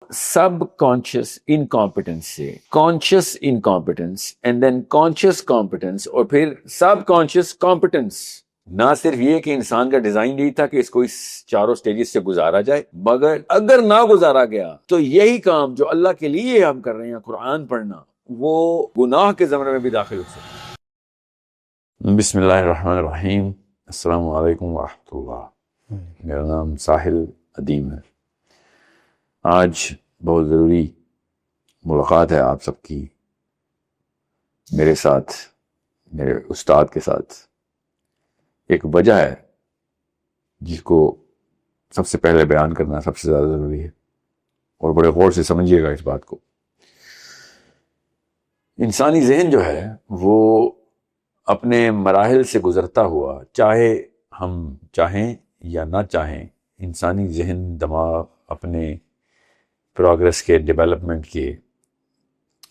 سب conscious incompetence سے conscious incompetence and then conscious competence اور پھر سب کانشیس کمپیٹنس. نہ صرف یہ کہ انسان کا ڈیزائن یہی تھا کہ اس کو اس چاروں سٹیجز سے گزارا جائے، مگر اگر نہ گزارا گیا تو یہی کام جو اللہ کے لیے ہم کر رہے ہیں قرآن پڑھنا، وہ گناہ کے زمرے میں بھی داخل ہو سکتا ہے. بسم اللہ الرحمن الرحیم. السلام علیکم ورحمۃ اللہ. میرا نام ساحل ادیم ہے. آج بہت ضروری ملاقات ہے آپ سب کی میرے ساتھ، میرے استاد کے ساتھ. ایک وجہ ہے جس کو سب سے پہلے بیان کرنا سب سے زیادہ ضروری ہے، اور بڑے غور سے سمجھیے گا اس بات کو. انسانی ذہن جو ہے وہ اپنے مراحل سے گزرتا ہوا، چاہے ہم چاہیں یا نہ چاہیں، انسانی ذہن دماغ اپنے پروگرس کے، ڈیولپمنٹ کے،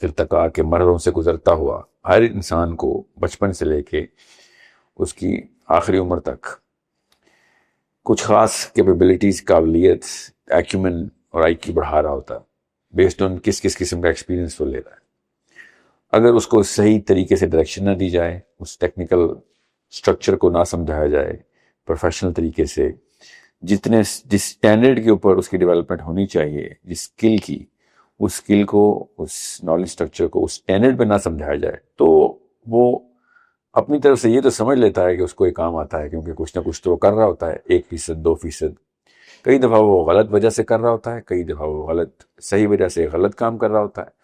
ارتقاء کے مرحلوں سے گزرتا ہوا ہر انسان کو بچپن سے لے کے اس کی آخری عمر تک کچھ خاص کیپیبلٹیز، قابلیت، ایکیومن اور آئی کیو بڑھا رہا ہوتا ہے بیسڈ آن کس قسم کا ایکسپیرینس وہ لے رہا ہے. اگر اس کو صحیح طریقے سے ڈائریکشن نہ دی جائے، اس ٹیکنیکل اسٹرکچر کو نہ سمجھایا جائے پروفیشنل طریقے سے، جس اسٹینڈرڈ کے اوپر اس کی ڈیولپمنٹ ہونی چاہیے، جس اسکل کی، اس اسکل کو، اس نالج اسٹرکچر کو اس اسٹینڈرڈ پہ نہ سمجھایا جائے، تو وہ اپنی طرف سے یہ تو سمجھ لیتا ہے کہ اس کو یہ کام آتا ہے، کیونکہ کچھ نہ کچھ تو وہ کر رہا ہوتا ہے، 1%، 2%. کئی دفعہ وہ غلط وجہ سے کر رہا ہوتا ہے، کئی دفعہ وہ صحیح وجہ سے غلط کام کر رہا ہوتا ہے،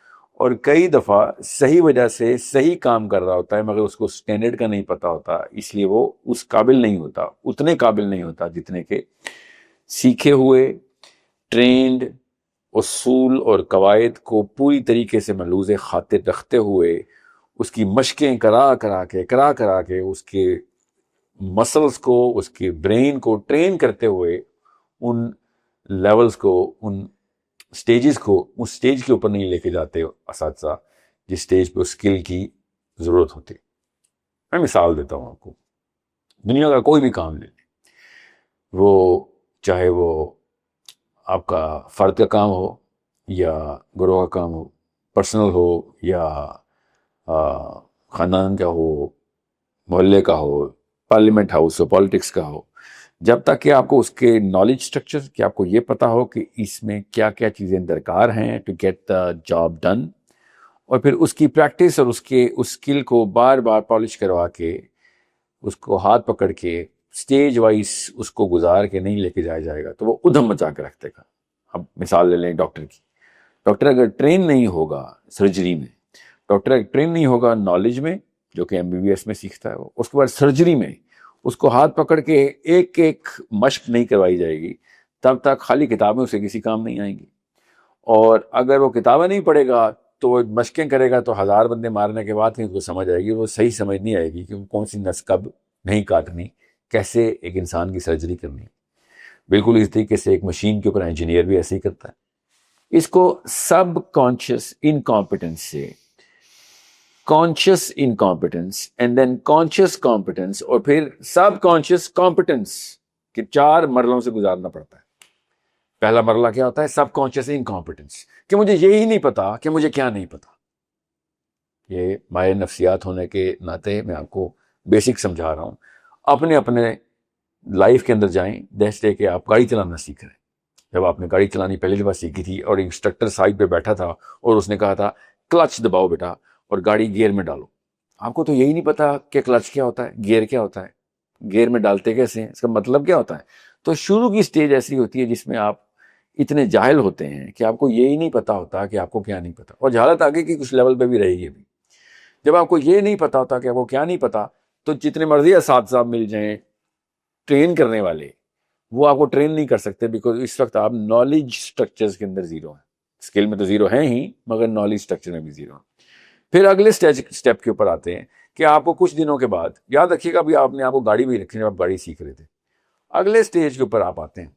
اور کئی دفعہ صحیح وجہ سے صحیح کام کر رہا ہوتا ہے مگر اس کو اسٹینڈرڈ کا نہیں پتا ہوتا، اس لیے وہ اس قابل نہیں ہوتا، اتنے قابل نہیں ہوتا جتنے کہ سیکھے ہوئے، ٹرینڈ اصول اور قواعد کو پوری طریقے سے ملحوظ خاطر رکھتے ہوئے، اس کی مشقیں کرا کرا کے اس کے مسلز کو، اس کے برین کو ٹرین کرتے ہوئے ان لیولز کو، ان سٹیجز کو اس سٹیج کے اوپر نہیں لے کے جاتے اساتذہ جس سٹیج پہ اس اسکل کی ضرورت ہوتی. میں مثال دیتا ہوں آپ کو. دنیا کا کوئی بھی کام لے لیں، وہ چاہے وہ آپ کا فرد کا کام ہو یا گروہ کا کام ہو، پرسنل ہو یا خاندان کا ہو، محلے کا ہو، پارلیمنٹ ہاؤس ہو، پالیٹکس کا ہو، جب تک کہ آپ کو اس کے نالج اسٹرکچر، کہ آپ کو یہ پتا ہو کہ اس میں کیا کیا چیزیں درکار ہیں to get the job done, اور پھر اس کی پریکٹس اور اس اسکل کو بار بار پالش کروا کے، اس کو ہاتھ پکڑ کے سٹیج وائز اس کو گزار کے نہیں لے کے جایا جائے گا تو وہ ادھم مچا کے رکھ دے گا. اب مثال لے لیں ڈاکٹر کی. ڈاکٹر اگر ٹرین نہیں ہوگا سرجری میں، ڈاکٹر اگر ٹرین نہیں ہوگا نالج میں جو کہ MBBS میں سیکھتا ہے، وہ اس کے بعد سرجری میں اس کو ہاتھ پکڑ کے ایک ایک مشق نہیں کروائی جائے گی، تب تک خالی کتابیں اسے کسی کام نہیں آئیں گی. اور اگر وہ کتابیں نہیں پڑھے گا تو وہ مشقیں کرے گا تو 1000 بندے مارنے کے بعد اس کو سمجھ آئے گی، وہ صحیح سمجھ نہیں آئے گی کہ کون سی نس کب نہیں کاٹنی، کیسے ایک انسان کی سرجری کرنی. بالکل اس طریقے سے ایک مشین کے اوپر انجینئر بھی ایسے ہی کرتا ہے. اس کو سب کانشیس انکمپیٹنس سے conscious incompetence and then conscious competence اور پھر سب کانشیس کمپیٹنس کے 4 مرحلوں سے گزارنا پڑتا ہے. پہلا مرحلہ کیا ہوتا ہے؟ سب کانشیس انکمپیٹنس، کہ مجھے یہی نہیں پتا کہ مجھے کیا نہیں پتا. یہ ماہر نفسیات ہونے کے ناطے میں آپ کو بیسک سمجھا رہا ہوں. اپنے لائف کے اندر جائیں، جیسے کہ آپ گاڑی چلانا سیکھ رہے ہیں. جب آپ نے گاڑی چلانی پہلی دفعہ سیکھی تھی اور انسٹرکٹر سائڈ پہ بیٹھا تھا اور اس نے کہا تھا کلچ دباؤ بیٹا اور گاڑی گیئر میں ڈالو، آپ کو تو یہی نہیں پتا کہ کلچ کیا ہوتا ہے، گیئر کیا ہوتا ہے، گیئر میں ڈالتے کیسے ہیں، اس کا مطلب کیا ہوتا ہے. تو شروع کی سٹیج ایسی ہوتی ہے جس میں آپ اتنے جاہل ہوتے ہیں کہ آپ کو یہی نہیں پتا ہوتا کہ آپ کو کیا نہیں پتا. اور جہالت آگے کی کچھ لیول پہ بھی رہے گی. بھی جب آپ کو یہ نہیں پتا ہوتا کہ آپ کو کیا نہیں پتا، تو جتنے مرضی اساتذہ مل جائیں ٹرین کرنے والے، وہ آپ کو ٹرین نہیں کر سکتے، بیکاز اس وقت آپ نالج سٹرکچرز کے اندر زیرو ہیں. اسکل میں تو زیرو ہیں ہی، مگر نالج سٹرکچر میں بھی زیرو ہیں. پھر اگلے سٹیپ کے اوپر آتے ہیں کہ آپ کو کچھ دنوں کے بعد، یاد رکھیے گا ابھی آپ نے آپ کو گاڑی بھی رکھی جب آپ گاڑی سیکھ رہے تھے، اگلے سٹیج کے اوپر آپ آتے ہیں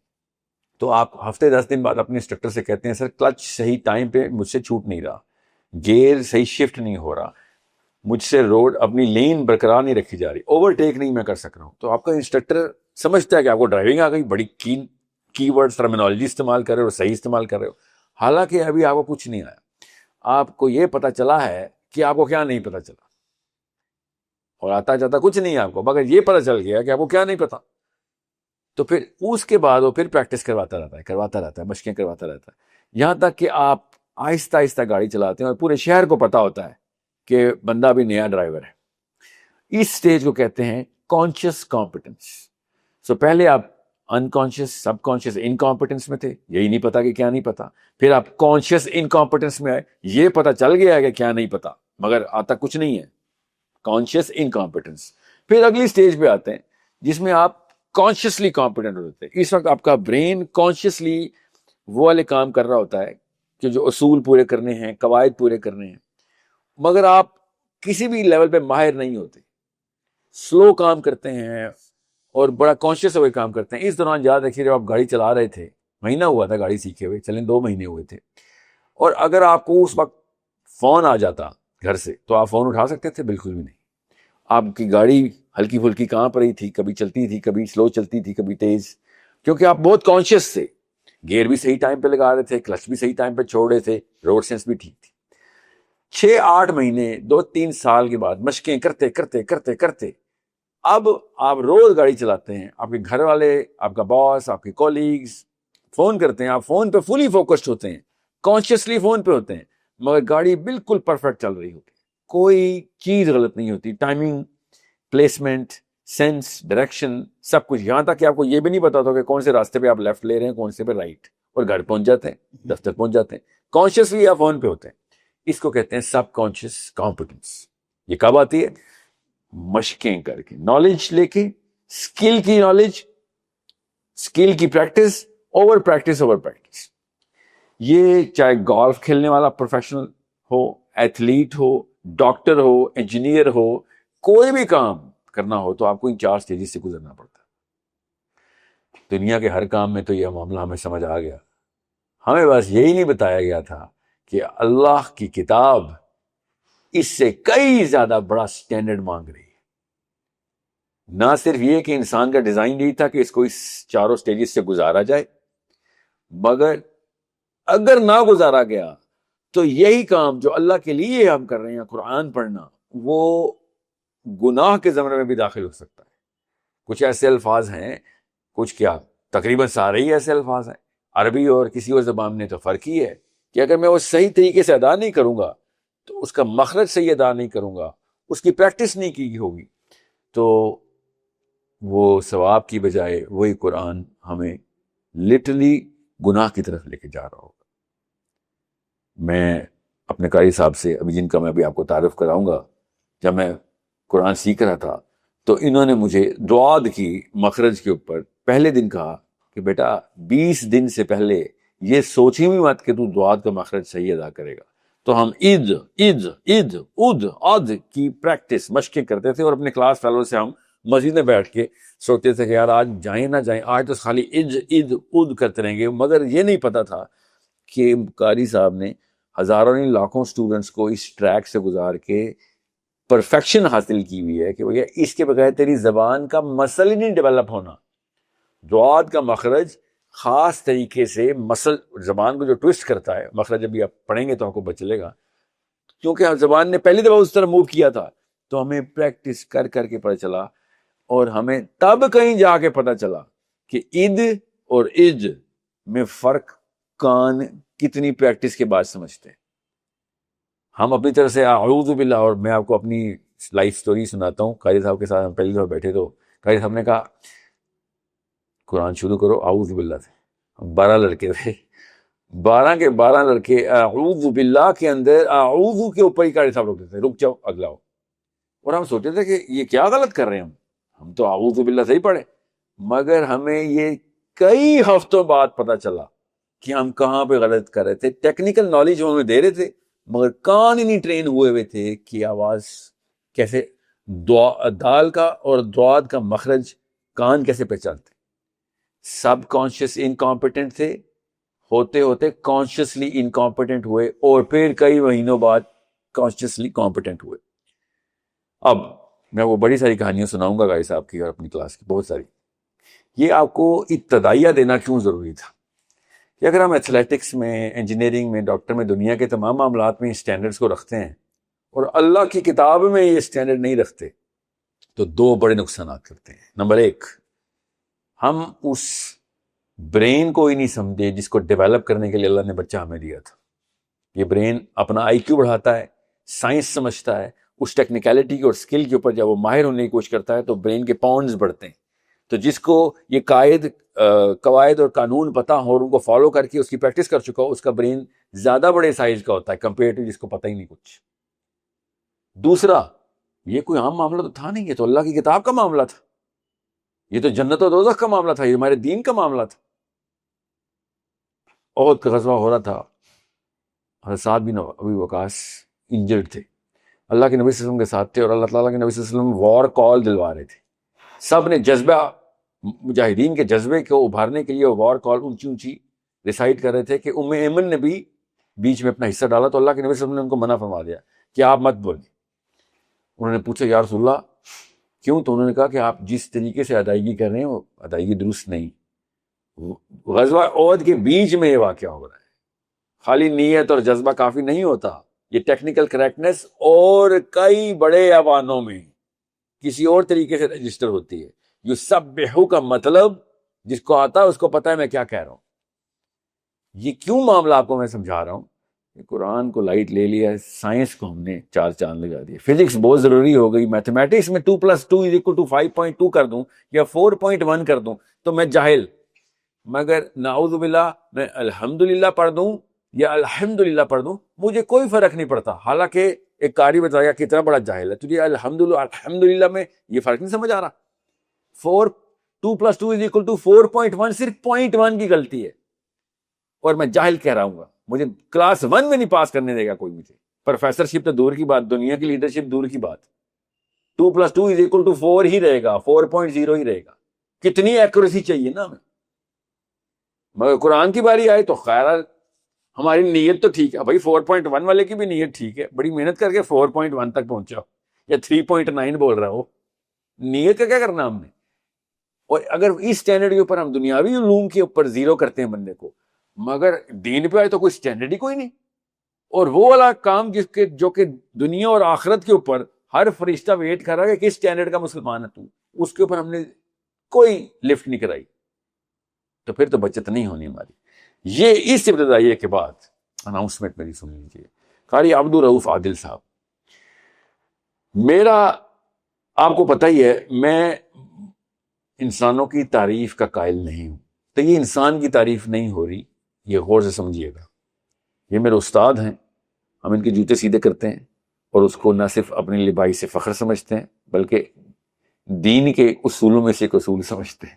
تو آپ ہفتے 10 دن بعد اپنے انسٹرکٹر سے کہتے ہیں سر کلچ صحیح ٹائم پہ مجھ سے چھوٹ نہیں رہا، گیئر صحیح شفٹ نہیں ہو رہا، مجھ سے روڈ اپنی لین برقرار نہیں رکھی جا رہی، اوور ٹیک نہیں میں کر سک رہا ہوں. تو آپ کا انسٹرکٹر سمجھتا ہے کہ آپ کو ڈرائیونگ آ گئی، بڑی کی ورڈ ٹرمینالوجی استعمال کر رہے ہو، صحیح استعمال کر رہے ہو. حالانکہ ابھی آپ کو کچھ نہیں آیا. آپ کو یہ پتا چلا ہے کہ آپ کو کیا نہیں پتا چلا, اور آتا جاتا کچھ نہیں ہے آپ کو, مگر یہ پتا چل گیا کہ آپ کو کیا نہیں پتا. تو پھر اس کے بعد وہ پھر پریکٹس کرواتا رہتا ہے, مشقیں کرواتا رہتا ہے, یہاں تک کہ آپ آہستہ آہستہ گاڑی چلاتے ہیں اور پورے شہر کو پتا ہوتا ہے کہ بندہ بھی نیا ڈرائیور ہے. اس سٹیج کو کہتے ہیں کانشیس کمپٹنس. سو پہلے آپ انکانشیس, سب کانشیس, انکمپٹنس میں تھے, یہی نہیں پتا کہ کیا نہیں پتا. پھر آپ کانشیس انکمپٹنس میں آئے, یہ پتا چل گیا کہ کیا نہیں پتا مگر آتا کچھ نہیں ہے, کانشیس انکمپٹنس. پھر اگلی سٹیج پہ آتے ہیں جس میں آپ کانشیسلی کمپٹنٹ ہوتے ہیں. اس وقت آپ کا برین کانشیسلی وہ والے کام کر رہا ہوتا ہے کہ جو اصول پورے کرنے ہیں, قواعد پورے کرنے ہیں, مگر آپ کسی بھی لیول پہ ماہر نہیں ہوتے, سلو کام کرتے ہیں اور بڑا کانشیس ہو کے کام کرتے ہیں. اس دوران یاد رکھیے جب آپ گاڑی چلا رہے تھے, مہینہ ہوا تھا گاڑی سیکھے ہوئے, چلیں 2 مہینے ہوئے تھے, اور اگر آپ کو اس وقت فون آ جاتا گھر سے تو آپ فون اٹھا سکتے تھے؟ بالکل بھی نہیں. آپ کی گاڑی ہلکی پھلکی کہاں پر ہی تھی, کبھی چلتی تھی, کبھی سلو چلتی تھی, کبھی تیز, کیونکہ آپ بہت کانشیس تھے. گیئر بھی صحیح ٹائم پہ لگا رہے تھے, کلچ بھی صحیح ٹائم پہ چھوڑ رہے تھے, روڈ سینس بھی ٹھیک تھی. 6-8 مہینے 2-3 سال کے بعد مشقیں کرتے کرتے کرتے کرتے اب آپ روز گاڑی چلاتے ہیں, آپ کے گھر والے, آپ کا باس, آپ کے کولیگز فون کرتے ہیں, آپ فون پہ فلی فوکسڈ ہوتے ہیں, کانشیسلی فون پہ ہوتے ہیں, مگر گاڑی بالکل پرفیکٹ چل رہی ہوتی ہے, کوئی چیز غلط نہیں ہوتی, ٹائمنگ, پلیسمنٹ, سینس, ڈائریکشن, سب کچھ. یہاں تک کہ آپ کو یہ بھی نہیں پتا تھا کہ کون سے راستے پہ آپ لیفٹ لے رہے ہیں, کون سے پہ رائٹ, اور گھر پہنچ جاتے ہیں, دفتر پہنچ جاتے ہیں. کانشیسلی آپ فون پہ ہوتے ہیں. اس کو کہتے ہیں سب کانشیس کمپٹنس. یہ کب آتی ہے؟ مشقیں کر کے, نالج لے کے, اسکل کی نالج, اسکل کی practice, over practice over practice. یہ چاہے گولف کھیلنے والا پروفیشنل ہو, ایتھلیٹ ہو, ڈاکٹر ہو, انجینئر ہو, کوئی بھی کام کرنا ہو تو آپ کو ان 4 سٹیجز سے گزرنا پڑتا ہے. دنیا کے ہر کام میں تو یہ معاملہ ہمیں سمجھ آ گیا. ہمیں بس یہی نہیں بتایا گیا تھا کہ اللہ کی کتاب اس سے کئی زیادہ بڑا سٹینڈرڈ مانگ رہی ہے. نہ صرف یہ کہ انسان کا ڈیزائن یہی تھا کہ اس کو اس 4 سٹیجز سے گزارا جائے, مگر اگر نہ گزارا گیا تو یہی کام جو اللہ کے لیے ہم کر رہے ہیں, قرآن پڑھنا, وہ گناہ کے زمرے میں بھی داخل ہو سکتا ہے. کچھ ایسے الفاظ ہیں, کچھ کیا تقریباً سارے ہی ایسے الفاظ ہیں, عربی اور کسی اور زبان میں تو فرق ہی ہے کہ اگر میں وہ صحیح طریقے سے ادا نہیں کروں گا, تو اس کا مخرج صحیح ادا نہیں کروں گا, اس کی پریکٹس نہیں کی ہوگی, تو وہ ثواب کی بجائے وہی قرآن ہمیں لٹرلی گناہ کی طرف لے کے جا رہا ہوگا. میں اپنے قاری صاحب سے, ابھی جن کا میں ابھی آپ کو تعارف کراؤں گا, جب میں قرآن سیکھ رہا تھا تو انہوں نے مجھے دعاد کی مخرج کے اوپر پہلے دن کہا کہ بیٹا 20 دن سے پہلے یہ سوچی بھی مت کہ تو دعاد کا مخرج صحیح ادا کرے گا. تو ہم اد کی پریکٹس, مشقیں کرتے تھے, اور اپنے کلاس فیلو سے ہم مسجد میں بیٹھ کے سوچتے تھے کہ یار آج جائیں نہ جائیں, آج تو خالی اد کرتے رہیں گے. مگر یہ نہیں پتا تھا کہ قاری صاحب نے ہزاروں نہیں لاکھوں سٹوڈنٹس کو اس ٹریک سے گزار کے پرفیکشن حاصل کی ہوئی ہے کہ وہ اس کے بغیر تیری زبان کا مسل ہی نہیں ڈیولپ ہونا. دعاد کا مخرج خاص طریقے سے مسل, زبان کو جو ٹوسٹ کرتا ہے, مخرج ابھی آپ پڑھیں گے تو آپ کو پتہ چلے گا, کیونکہ زبان نے پہلی دفعہ اس طرح موو کیا تھا, تو ہمیں پریکٹس کر کر کے پتہ چلا, اور ہمیں تب کہیں جا کے پتہ چلا کہ اد اور اج میں فرق کان کتنی پریکٹس کے بعد سمجھتے ہیں. ہم اپنی طرف سے اعوذ باللہ, اور میں آپ کو اپنی لائف سٹوری سناتا ہوں. قاری صاحب کے ساتھ ہم پہلی دفعہ بیٹھے تو قاری صاحب نے کہا قرآن شروع کرو اعوذ باللہ سے. ہم 12 لڑکے تھے, 12 کے 12 لڑکے اعوذ باللہ کے اندر اعوذ کے اوپر ہی قاری صاحب روکتے تھے, رک جاؤ اگلا ہو. اور ہم سوچتے تھے کہ یہ کیا غلط کر رہے ہیں, ہم تو اعوذ باللہ سے ہی پڑھے, مگر ہمیں یہ کئی ہفتوں بعد پتہ چلا کہ ہم کہاں پہ غلط کر رہے تھے. ٹیکنیکل نالج ہمیں دے رہے تھے, مگر کان ہی نہیں ٹرین ہوئے تھے کہ آواز کیسے, دال کا اور دعاد کا مخرج کان کیسے پہچانتے. سب کانشیس انکمپیٹنٹ تھے, ہوتے ہوتے کانشیسلی انکمپیٹنٹ ہوئے, اور پھر کئی مہینوں بعد کانشیسلی کمپیٹنٹ ہوئے. اب میں وہ بڑی ساری کہانیاں سناؤں گا قاری صاحب کی اور اپنی کلاس کی, بہت ساری. یہ آپ کو ابتدائیہ دینا کیوں ضروری تھا کہ اگر ہم ایتھلیٹکس میں، انجینئرنگ میں، ڈاکٹر میں، دنیا کے تمام معاملات میں اسٹینڈرڈس کو رکھتے ہیں اور اللہ کی کتاب میں یہ اسٹینڈرڈ نہیں رکھتے تو دو بڑے نقصانات کرتے ہیں. نمبر ایک، ہم اس برین کو ہی نہیں سمجھے جس کو ڈیولپ کرنے کے لیے اللہ نے بچہ ہمیں دیا تھا. یہ برین اپنا آئی کیو بڑھاتا ہے، سائنس سمجھتا ہے، اس ٹیکنیکلٹی اور اسکل کے اوپر جب وہ ماہر ہونے کی کوشش کرتا ہے تو برین کے پاؤنڈز بڑھتے ہیں. تو جس کو یہ قواعد اور قانون پتا ہو اور ان کو فالو کر کے اس کی پریکٹس کر چکا ہو، اس کا برین زیادہ بڑے سائز کا ہوتا ہے کمپیئر ٹو جس کو پتہ ہی نہیں کچھ. دوسرا، یہ کوئی عام معاملہ تو تھا نہیں، یہ تو اللہ کی کتاب کا معاملہ تھا، یہ تو جنت و دوزخ کا معاملہ تھا، یہ ہمارے دین کا معاملہ تھا. احد کا غزوہ ہو رہا تھا، حضرت سعد بن ابی وقاص انجرڈ تھے، اللہ کے نبی صلی اللہ علیہ وسلم کے ساتھ تھے اور اللہ تعالیٰ کے نبی صلی اللہ علیہ وسلم وار کال دلوا رہے تھے. سب نے جذبہ، مجاہدین کے جذبے کو ابھارنے کے لیے وار کال اونچی اونچی ریسائٹ کر رہے تھے کہ ایمن نے بھی بیچ میں اپنا حصہ ڈالا تو اللہ کے نبی صلی اللہ علیہ وسلم نے ان کو منع فرما دیا کہ آپ مت بولیں. انہوں نے پوچھا یا رسول اللہ کیوں؟ تو انہوں نے کہا کہ آپ جس طریقے سے ادائیگی کر رہے ہیں وہ ادائیگی درست نہیں. غزوہ احد کے بیچ میں یہ واقعہ ہو رہا ہے. خالی نیت اور جذبہ کافی نہیں ہوتا، یہ ٹیکنیکل کریکٹنس اور کئی بڑے ایوانوں میں کسی اور طریقے سے رجسٹر ہوتی ہے. یسبحو کا مطلب جس کو آتا ہے اس کو پتا ہے میں کیا کہہ رہا ہوں. یہ کیوں معاملہ آپ کو میں سمجھا رہا ہوں کہ قرآن کو لائٹ لے لیا ہے، سائنس کو ہم نے چار چاند لگا دیا، فزکس بہت ضروری ہو گئی. میتھمیٹکس میں 2+2=5.2 کر دوں یا 4.1 کر دوں تو میں جاہل، مگر نعوذ باللہ میں الحمدللہ پڑھ دوں یا الحمدللہ پڑھ دوں مجھے کوئی فرق نہیں پڑتا. حالانکہ ایک قاری بتایا کتنا بڑا جاہل ہے، تجھے الحمدللہ میں یہ فرق نہیں سمجھ آ رہا. 2+2=4.1 صرف 0.1 کی غلطی ہے اور میں جاہل کہہ رہا ہوں گا. مجھے کلاس 1 میں نہیں پاس کرنے دے گا کوئی مجھے. پروفیسر شپ تو دور کی بات، دنیا کی لیڈرشپ دور کی بات. 2+2=4 ہی رہے گا، 4.0 ہی رہے گا. کتنی ایکوریسی چاہیے نا ہمیں. مگر قرآن کی باری آئے تو خیر ہماری نیت تو ٹھیک ہے بھائی، 4.1 والے کی بھی نیت ٹھیک ہے، بڑی محنت کر کے 4.1 تک پہنچا یا 3.9 بول رہا ہو، نیت کا کیا کرنا ہم نے. اور اگر اس سٹینڈرڈ کے اوپر ہم دنیاوی علوم کے اوپر زیرو کرتے ہیں بندے کو، مگر دین پہ آئے تو کوئی سٹینڈرڈ ہی کوئی نہیں. اور وہ والا کام جو کہ دنیا اور آخرت کے اوپر ہر فرشتہ ویٹ کر رہا ہے کہ کس سٹینڈرڈ کا مسلمان ہے تو، اس کے اوپر ہم نے کوئی لفٹ نہیں کرائی تو پھر تو بچت نہیں ہونی ہماری. یہ اس ابتدائیے کے بعد اناؤنسمنٹ میری سن لیجیے. قاری عبد الرؤف عادل صاحب، میرا آپ کو پتہ ہی ہے میں انسانوں کی تعریف کا قائل نہیں ہوں، تو یہ انسان کی تعریف نہیں ہو رہی، یہ غور سے سمجھیے گا. یہ میرے استاد ہیں، ہم ان کے جوتے سیدھے کرتے ہیں اور اس کو نہ صرف اپنی لبائی سے فخر سمجھتے ہیں بلکہ دین کے اصولوں میں سے ایک اصول سمجھتے ہیں.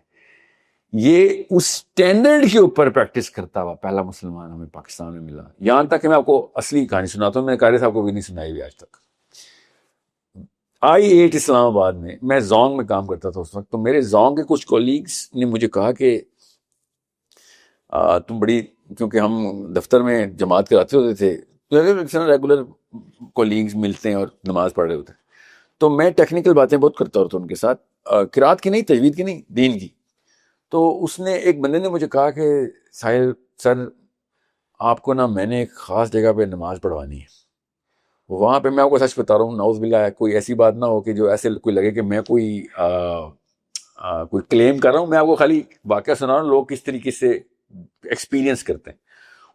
یہ اس سٹینڈرڈ کے اوپر پریکٹس کرتا ہوا پہلا مسلمان ہمیں پاکستان میں ملا. یہاں تک کہ میں آپ کو اصلی کہانی سناتا ہوں، میں نے قاری صاحب کو بھی نہیں سنائی ہوئی آج تک. I8 اسلام آباد میں زونگ میں کام کرتا تھا اس وقت. تو میرے زونگ کے کچھ کولیگز نے مجھے کہا کہ تم بڑی، کیونکہ ہم دفتر میں جماعت کراتے ہوتے تھے، ریگولر کولیگز ملتے ہیں اور نماز پڑھ رہے ہوتے ہیں، تو میں ٹیکنیکل باتیں بہت کرتا ہوتا ہوں ان کے ساتھ، قرات کی نہیں، تجوید کی نہیں، دین کی. تو اس نے، ایک بندے نے مجھے کہا کہ ساحل سر آپ کو نا میں نے ایک خاص جگہ پہ نماز پڑھوانی ہے. وہاں پہ میں آپ کو سچ بتا رہا ہوں، نعوذ باللہ کوئی ایسی بات نہ ہو کہ جو ایسے کوئی لگے کہ میں کوئی کلیم کر رہا ہوں. میں آپ کو خالی واقعہ سنا رہا ہوں، لوگ کس طریقے سے ایکسپیرینس کرتے ہیں.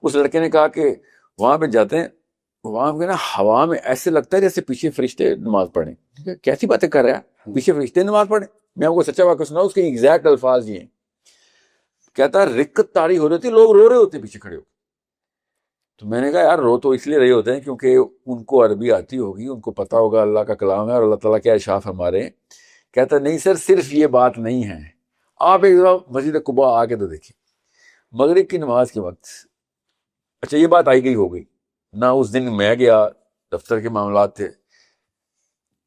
اس لڑکے نے کہا کہ وہاں پہ جاتے ہیں، وہاں پہ نا ہوا میں ایسے لگتا ہے جیسے پیچھے فرشتے نماز پڑھیں. کیسی باتیں کر رہا ہے، پیچھے فرشتے نماز پڑھیں؟ میں آپ کو سچا واقعہ سنا، اس کے ایگزیکٹ الفاظ یہ ہیں. کہتا ہے رکت طاری ہو رہی ہوتی، لوگ رو رہے ہوتے پیچھے کھڑے ہو. تو میں نے کہا یار رو تو اس لیے رہے ہوتے ہیں کیونکہ ان کو عربی آتی ہوگی، ان کو پتا ہوگا اللہ کا کلام ہے اور اللہ تعالیٰ کیا ارشاد فرما رہے ہیں. کہتا نہیں سر، صرف یہ بات نہیں ہے، آپ ایک دفعہ مسجد قباء آ کے تو دیکھیں مغرب کی نماز کے وقت. اچھا یہ بات آئی گئی ہو گئی نہ، اس دن میں گیا، دفتر کے معاملات تھے.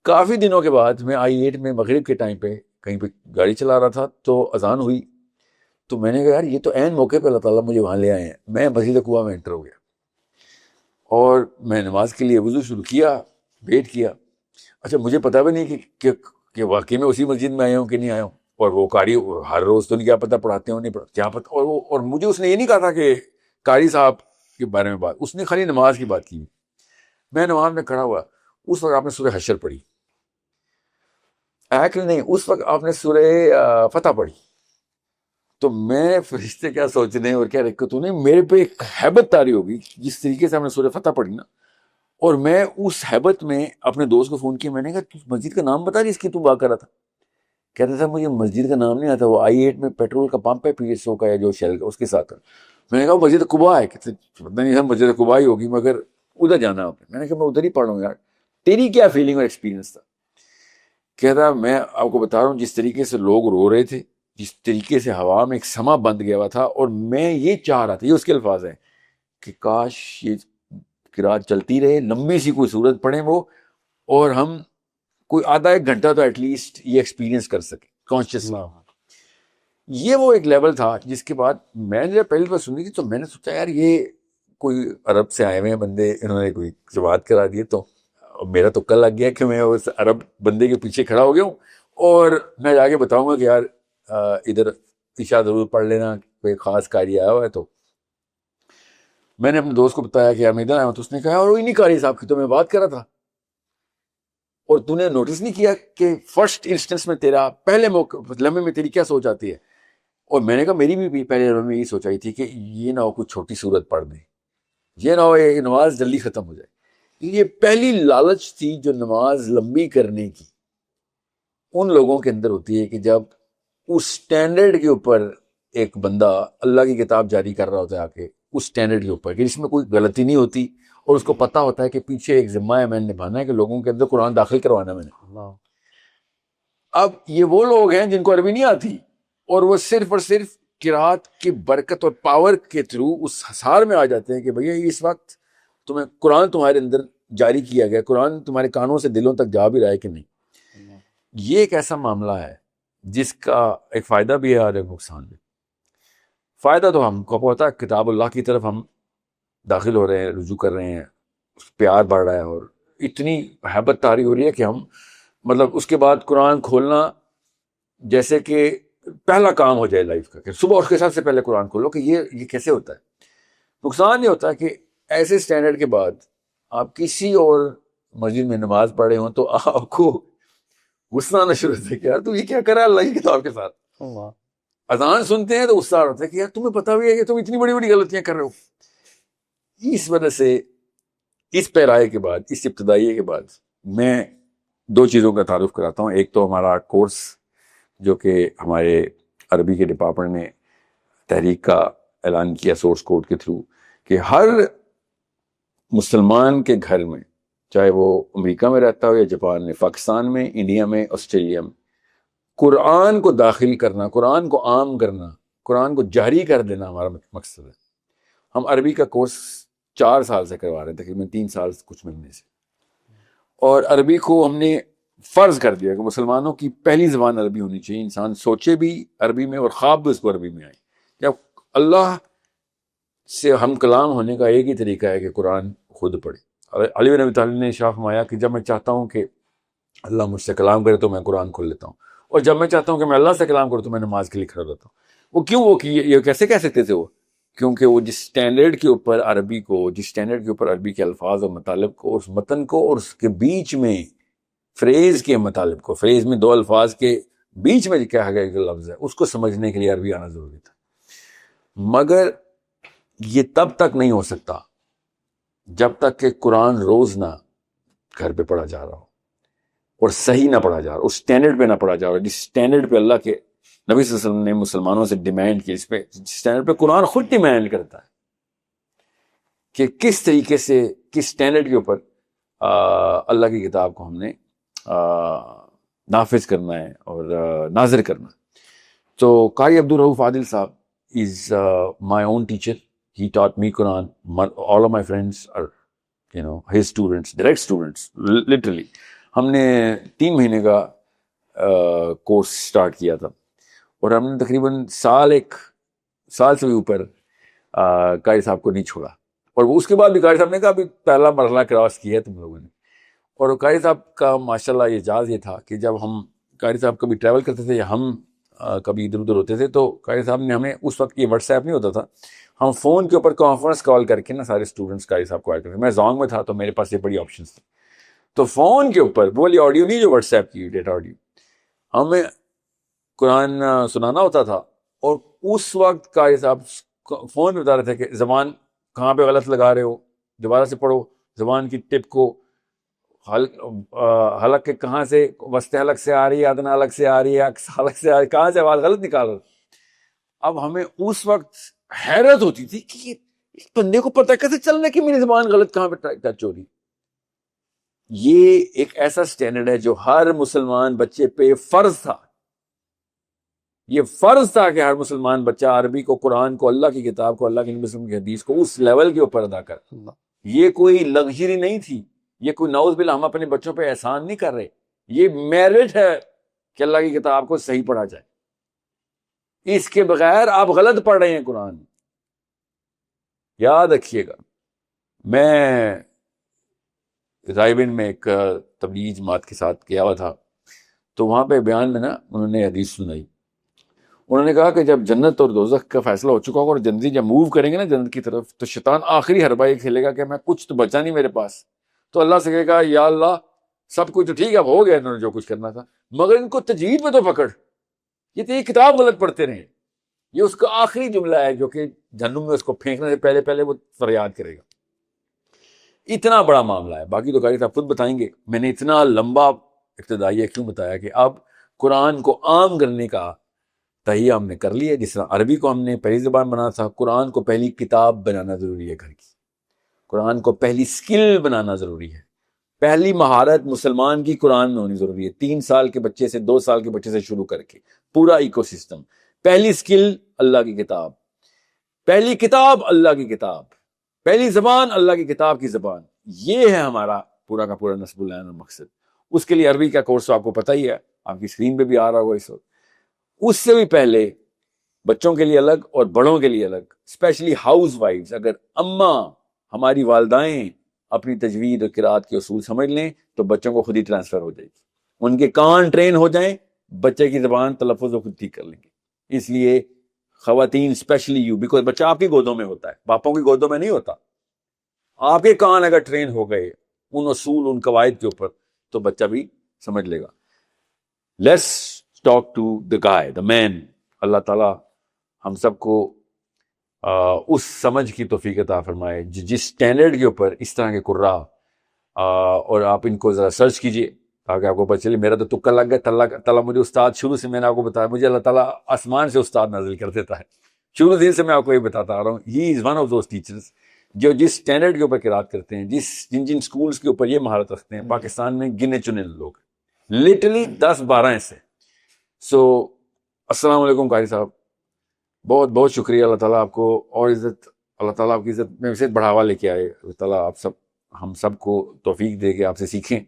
کافی دنوں کے بعد میں I8 میں مغرب کے ٹائم پہ کہیں پہ گاڑی چلا رہا تھا تو اذان ہوئی. تو میں نے کہا یار یہ تو عین موقع پہ اللہ تعالیٰ مجھے وہاں لے آئے ہیں. میں مسجد قباء میں انٹر ہو گیا اور میں نماز کے لیے وضو شروع کیا، ویٹ کیا. اچھا مجھے پتا بھی نہیں کہ واقعی میں اسی مسجد میں آیا ہوں کہ نہیں آیا ہوں. اور وہ قاری ہر روز تو نہیں کیا پتہ پڑھاتے ہوں نہیں کیا پتہ. اور مجھے اس نے یہ نہیں کہا تھا کہ قاری صاحب کے بارے میں بات, اس نے خالی نماز کی بات کی. میں نماز میں کھڑا ہوا, اس وقت آپ نے سورہ حشر پڑھی, ایکچولی نہیں, اس وقت آپ نے سورہ فتح پڑھی. تو میں فرشتے کیا سوچ رہے ہیں اور کیا رکھ, تو نے میرے پہ ایک ہیبت طاری ہوگی جس طریقے سے ہم نے سورہ فتح پڑھی نا. اور میں اس ہیبت میں اپنے دوست کو فون کیا, میں نے کہا مسجد کا نام بتا جس کی تو بات کر رہا تھا. کہتا تھا مجھے مسجد کا نام نہیں آتا, وہ I-8 میں پیٹرول کا پمپ ہے PSO کا یا جو شیل کا, اس کے ساتھ. میں نے کہا مسجد قباء ہے. کہتے پتہ نہیں مسجد قباء ہی ہوگی مگر ادھر جانا آپ نے. میں نے کہا میں ادھر ہی پڑھ رہا ہوں یار. تیری کیا فیلنگ اور ایکسپیرینس تھا؟ کہتا میں آپ کو بتا رہا ہوں جس طریقے سے لوگ رو رہے تھے, جس طریقے سے ہوا میں ایک سما بند گیا ہوا تھا, اور میں یہ چاہ رہا تھا, یہ اس کے الفاظ ہیں کہ کاش یہ قرات چلتی رہے, لمبی سی کوئی صورت پڑھیں وہ, اور ہم کوئی آدھا ایک گھنٹہ تو ایٹ لیسٹ یہ ایکسپیرینس کر سکیں کانشیس. یہ وہ ایک لیول تھا جس کے بعد میں نے جب پہلی بار سنی تھی تو میں نے سوچا یار یہ کوئی عرب سے آئے ہوئے ہیں بندے, انہوں نے کوئی بات کرا دی. تو میرا تو کل لگ گیا کہ میں اس عرب بندے کے پیچھے کھڑا ہو گیا ہوں, اور میں جا کے بتاؤں گا کہ یار ادھر عشاء ضرور پڑھ لینا, کوئی خاص قاری آیا ہوا ہے. تو میں نے اپنے دوست کو بتایا کہ یار میں ادھر آیا ہوں, تو اس نے کہا اور وہی نہیں قاری صاحب کی تو میں بات کر رہا تھا, اور تو نے نوٹس نہیں کیا کہ فرسٹ انسٹنس میں تیرا پہلے موقع لمحے میں تیری کیا سوچ آتی ہے. اور میں نے کہا میری بھی پہلے لمحے میں یہی سوچ آئی تھی کہ یہ نہ ہو کوئی چھوٹی صورت پڑھ دیں, یہ نہ ہو یہ نماز جلدی ختم ہو جائے. یہ پہلی لالچ تھی جو نماز لمبی کرنے کی ان لوگوں کے اندر ہوتی ہے کہ جب اس سٹینڈرڈ کے اوپر ایک بندہ اللہ کی کتاب جاری کر رہا ہوتا ہے آ کے اس سٹینڈرڈ کے اوپر کہ جس میں کوئی غلطی نہیں ہوتی, اور اس کو پتا ہوتا ہے کہ پیچھے ایک ذمہ ہے میں نے نبھانا ہے کہ لوگوں کے اندر قرآن داخل کروانا ہے میں نے. اب یہ وہ لوگ ہیں جن کو عربی نہیں آتی, اور وہ صرف اور صرف قرات کی برکت اور پاور کے تھرو اس حصار میں آ جاتے ہیں کہ بھیا اس وقت تمہیں قرآن تمہارے اندر جاری کیا گیا, قرآن تمہارے کانوں سے دلوں تک جا بھی رہا ہے کہ نہیں. یہ ایک ایسا معاملہ ہے جس کا ایک فائدہ بھی ہے اور ایک نقصان بھی. فائدہ تو ہم کو پتا ہے کتاب اللہ کی طرف ہم داخل ہو رہے ہیں, رجوع کر رہے ہیں, پیار بڑھ رہا ہے, اور اتنی محبت طاری ہو رہی ہے کہ ہم مطلب اس کے بعد قرآن کھولنا جیسے کہ پہلا کام ہو جائے لائف کا, کہ صبح اٹھ کے سب سے پہلے قرآن کھولو کہ یہ کیسے ہوتا ہے. نقصان یہ ہوتا ہے کہ ایسے سٹینڈرڈ کے بعد آپ کسی اور مسجد میں نماز پڑھے ہوں تو آپ کو غصہ آنا شروع ہوتا ہے کہ یار تو یہ کیا کرا اللہ کی کتاب کے ساتھ. اذان سنتے ہیں تو غصہ ہوتا ہے کہ یار تمہیں پتا بھی ہے کہ تم اتنی بڑی بڑی غلطیاں کر رہے ہو. اس وجہ سے اس پیرائے کے بعد, اس ابتدائیے کے بعد میں دو چیزوں کا تعارف کراتا ہوں. ایک تو ہمارا کورس جو کہ ہمارے عربی کے ڈپارٹمنٹ نے تحریک کا اعلان کیا سورس کوڈ کے تھرو کہ ہر مسلمان کے گھر میں, چاہے وہ امریکہ میں رہتا ہو یا جاپان میں, پاکستان میں, انڈیا میں, آسٹریلیا میں, قرآن کو داخل کرنا, قرآن کو عام کرنا, قرآن کو جاری کر دینا ہمارا مقصد ہے. ہم عربی کا کورس 4 سال سے کروا رہے ہیں, تقریباً 3 سال کچھ مہینے سے, اور عربی کو ہم نے فرض کر دیا کہ مسلمانوں کی پہلی زبان عربی ہونی چاہیے, انسان سوچے بھی عربی میں اور خواب بھی اس کو عربی میں آئے. جب اللہ سے ہم کلام ہونے کا ایک ہی طریقہ ہے کہ قرآن خود پڑھے. علی بن ابی طالب نے ارشاد فرمایا کہ جب میں چاہتا ہوں کہ اللہ مجھ سے کلام کرے تو میں قرآن کھول لیتا ہوں, اور جب میں چاہتا ہوں کہ میں اللہ سے کلام کروں تو میں نماز کے لیے کھڑا رہتا ہوں. وہ کیوں, وہ یہ کیسے کہہ سکتے تھے وہ, کیونکہ وہ جس سٹینڈرڈ کے اوپر عربی کو, جس سٹینڈرڈ کے اوپر عربی کے الفاظ اور مطالب کو, اس متن کو اور اس کے بیچ میں فریز کے مطالب کو, فریز میں 2 الفاظ کے بیچ میں کہا گیا جو لفظ ہے اس کو سمجھنے کے لیے عربی آنا ضروری تھا. مگر یہ تب تک نہیں ہو سکتا جب تک کہ قرآن روز نہ گھر پہ پڑھا جا رہا ہو, اور صحیح نہ پڑھا جا رہا ہو, اس سٹینڈرڈ پہ نہ پڑھا جا رہا ہو جس سٹینڈرڈ پہ اللہ کے نبی صلی اللہ علیہ وسلم نے مسلمانوں سے ڈیمانڈ کی, اس پہ جس سٹینڈرڈ پہ قرآن خود ڈیمانڈ کرتا ہے کہ کس طریقے سے, کس سٹینڈرڈ کے اوپر اللہ کی کتاب کو ہم نے نافذ کرنا ہے اور ناظر کرنا ہے. تو قاری عبدالرؤف عادل صاحب is my own teacher. He taught me Quran. All of my friends are, his students, direct students, literally. ہم نے 3 مہینے کا کورس سٹارٹ کیا تھا, اور ہم نے تقریباً ایک سال سے بھی اوپر قاری صاحب کو نہیں چھوڑا. اور اس کے بعد بھی قاری صاحب نے کہا ابھی پہلا مرحلہ کراس کیا ہے تم لوگوں نے. اور قاری صاحب کا ماشاءاللہ اعجاز یہ تھا کہ جب ہم قاری صاحب کبھی ٹریول کرتے تھے یا ہم کبھی ادھر ادھر ہوتے تھے تو قاری صاحب نے ہمیں, اس وقت یہ واٹس ایپ نہیں ہوتا تھا, ہم فون کے اوپر کانفرنس کال کر کے نا سارے اسٹوڈنٹس کا حساب کو ایڈ کرتے. میں زونگ میں تھا تو میرے پاس یہ بڑی آپشنس تھی. تو فون کے اوپر وہ والی آڈیو نہیں جو واٹس ایپ کی ڈیٹا آڈیو, ہمیں قرآن سنانا ہوتا تھا, اور اس وقت کا حساب فون میں بتا رہے تھے کہ زبان کہاں پہ غلط لگا رہے ہو, دوبارہ سے پڑھو, زبان کی ٹپ کو حلق کے کہاں سے, وسط حلق سے آ رہی ہے, ادنا حلق سے آ رہی ہے, حلق سے آ رہی ہے, کہاں سے آواز غلط نکال رہے. اب ہمیں اس وقت حیرت ہوتی تھی کہ اس بندے کو پتہ کیسے چلنا کہ میری زبان غلط کہاں پہ ٹچ ہو رہی. یہ ایک ایسا سٹینڈرڈ ہے جو ہر مسلمان بچے پہ فرض تھا. یہ فرض تھا کہ ہر مسلمان بچہ عربی کو, قرآن کو, اللہ کی کتاب کو, اللہ کے نبی صلی اللہ علیہ وسلم کی حدیث کو اس لیول کے اوپر ادا کر. یہ کوئی لگژری نہیں تھی, یہ کوئی نعوذ باللہ ہم اپنے بچوں پہ احسان نہیں کر رہے, یہ میرٹ ہے کہ اللہ کی کتاب کو صحیح پڑھا جائے. اس کے بغیر آپ غلط پڑھ رہے ہیں قرآن. یاد رکھیے گا, میں رائبن میں ایک تبلیغی جماعت کے ساتھ گیا ہوا تھا, تو وہاں پہ بیان میں نا انہوں نے حدیث سنائی. انہوں نے کہا کہ جب جنت اور دوزخ کا فیصلہ ہو چکا ہوگا اور جنتی جب موو کریں گے نا جنت کی طرف, تو شیطان آخری حربہ یہ کھیلے گا کہ میں کچھ تو بچا نہیں میرے پاس. تو اللہ سے کہے گا یا اللہ سب کچھ تو ٹھیک ہے, اب ہو گیا انہوں نے جو کچھ کرنا تھا, مگر ان کو تجوید میں تو پکڑ, یہ تو یہ کتاب غلط پڑھتے رہے. یہ اس کا آخری جملہ ہے جو کہ جہنم میں اس کو پھینکنے سے پہلے پہلے وہ فریاد کرے گا. اتنا بڑا معاملہ ہے. باقی تو قاری صاحب خود بتائیں گے. میں نے اتنا لمبا ابتدائیہ کیوں بتایا کہ اب قرآن کو عام کرنے کا تہیہ ہم نے کر لیا. جس طرح عربی کو ہم نے پہلی زبان بنانا تھا, قرآن کو پہلی کتاب بنانا ضروری ہے گھر کی. قرآن کو پہلی سکل بنانا ضروری ہے. پہلی مہارت مسلمان کی قرآن میں ہونی ضروری ہے. 3 سال کے بچے سے 2 سال کے بچے سے شروع کر کے پورا ایکو سسٹم. پہلی سکل اللہ کی کتاب, پہلی کتاب اللہ کی کتاب, پہلی زبان اللہ کی کتاب کی زبان. یہ ہے ہمارا پورا کا پورا نصب العین اور مقصد. اس کے لیے عربی کا کورس تو آپ کو پتہ ہی ہے, آپ کی اسکرین پہ بھی آ رہا ہوگا اس وقت. اس سے بھی پہلے بچوں کے لیے الگ اور بڑوں کے لیے الگ, اسپیشلی ہاؤس وائفز. اگر اماں ہماری والدائیں اپنی تجوید اور قرات کے اصول سمجھ لیں تو بچوں کو خود ہی ٹرانسفر ہو جائے گی. ان کے کان ٹرین ہو جائیں, بچے کی زبان تلفظ کو خود ٹھیک کر لیں گے. اس لیے خواتین اسپیشلی یو, بیکاز بچہ آپ کی گودوں میں ہوتا ہے, باپوں کی گودوں میں نہیں ہوتا. آپ کے کان اگر ٹرین ہو گئے ان اصول ان قواعد کے اوپر تو بچہ بھی سمجھ لے گا. لیٹس ٹاک ٹو دا گائے, دا مین. اللہ تعالیٰ ہم سب کو اس سمجھ کی توفیق عطا فرمائے جس سٹینڈرڈ کے اوپر اس طرح کے قرا, اور آپ ان کو ذرا سرچ کیجئے تاکہ آپ کو پتہ چلے. میرا تو تکا لگ گیا. تعالیٰ مجھے استاد شروع سے, میں نے آپ کو بتایا, مجھے اللہ تعالیٰ آسمان سے استاد نازل کر دیتا ہے. شروع سے میں آپ کو یہ بتاتا آ رہا ہوں, he is one of those teachers جو جس سٹینڈرڈ کے اوپر قرات کرتے ہیں, جن سکولز کے اوپر یہ مہارت رکھتے ہیں, پاکستان میں گنے چنے لوگ, لٹرلی 10-12 ایسے. سو السلام علیکم قاری صاحب, بہت بہت شکریہ. اللہ تعالیٰ آپ کو اور عزت, اللہ تعالیٰ آپ کی عزت میں سے بڑھاوا لے کے آئے. اللہ تعالیٰ آپ سب ہم سب کو توفیق دے کے آپ سے سیکھیں.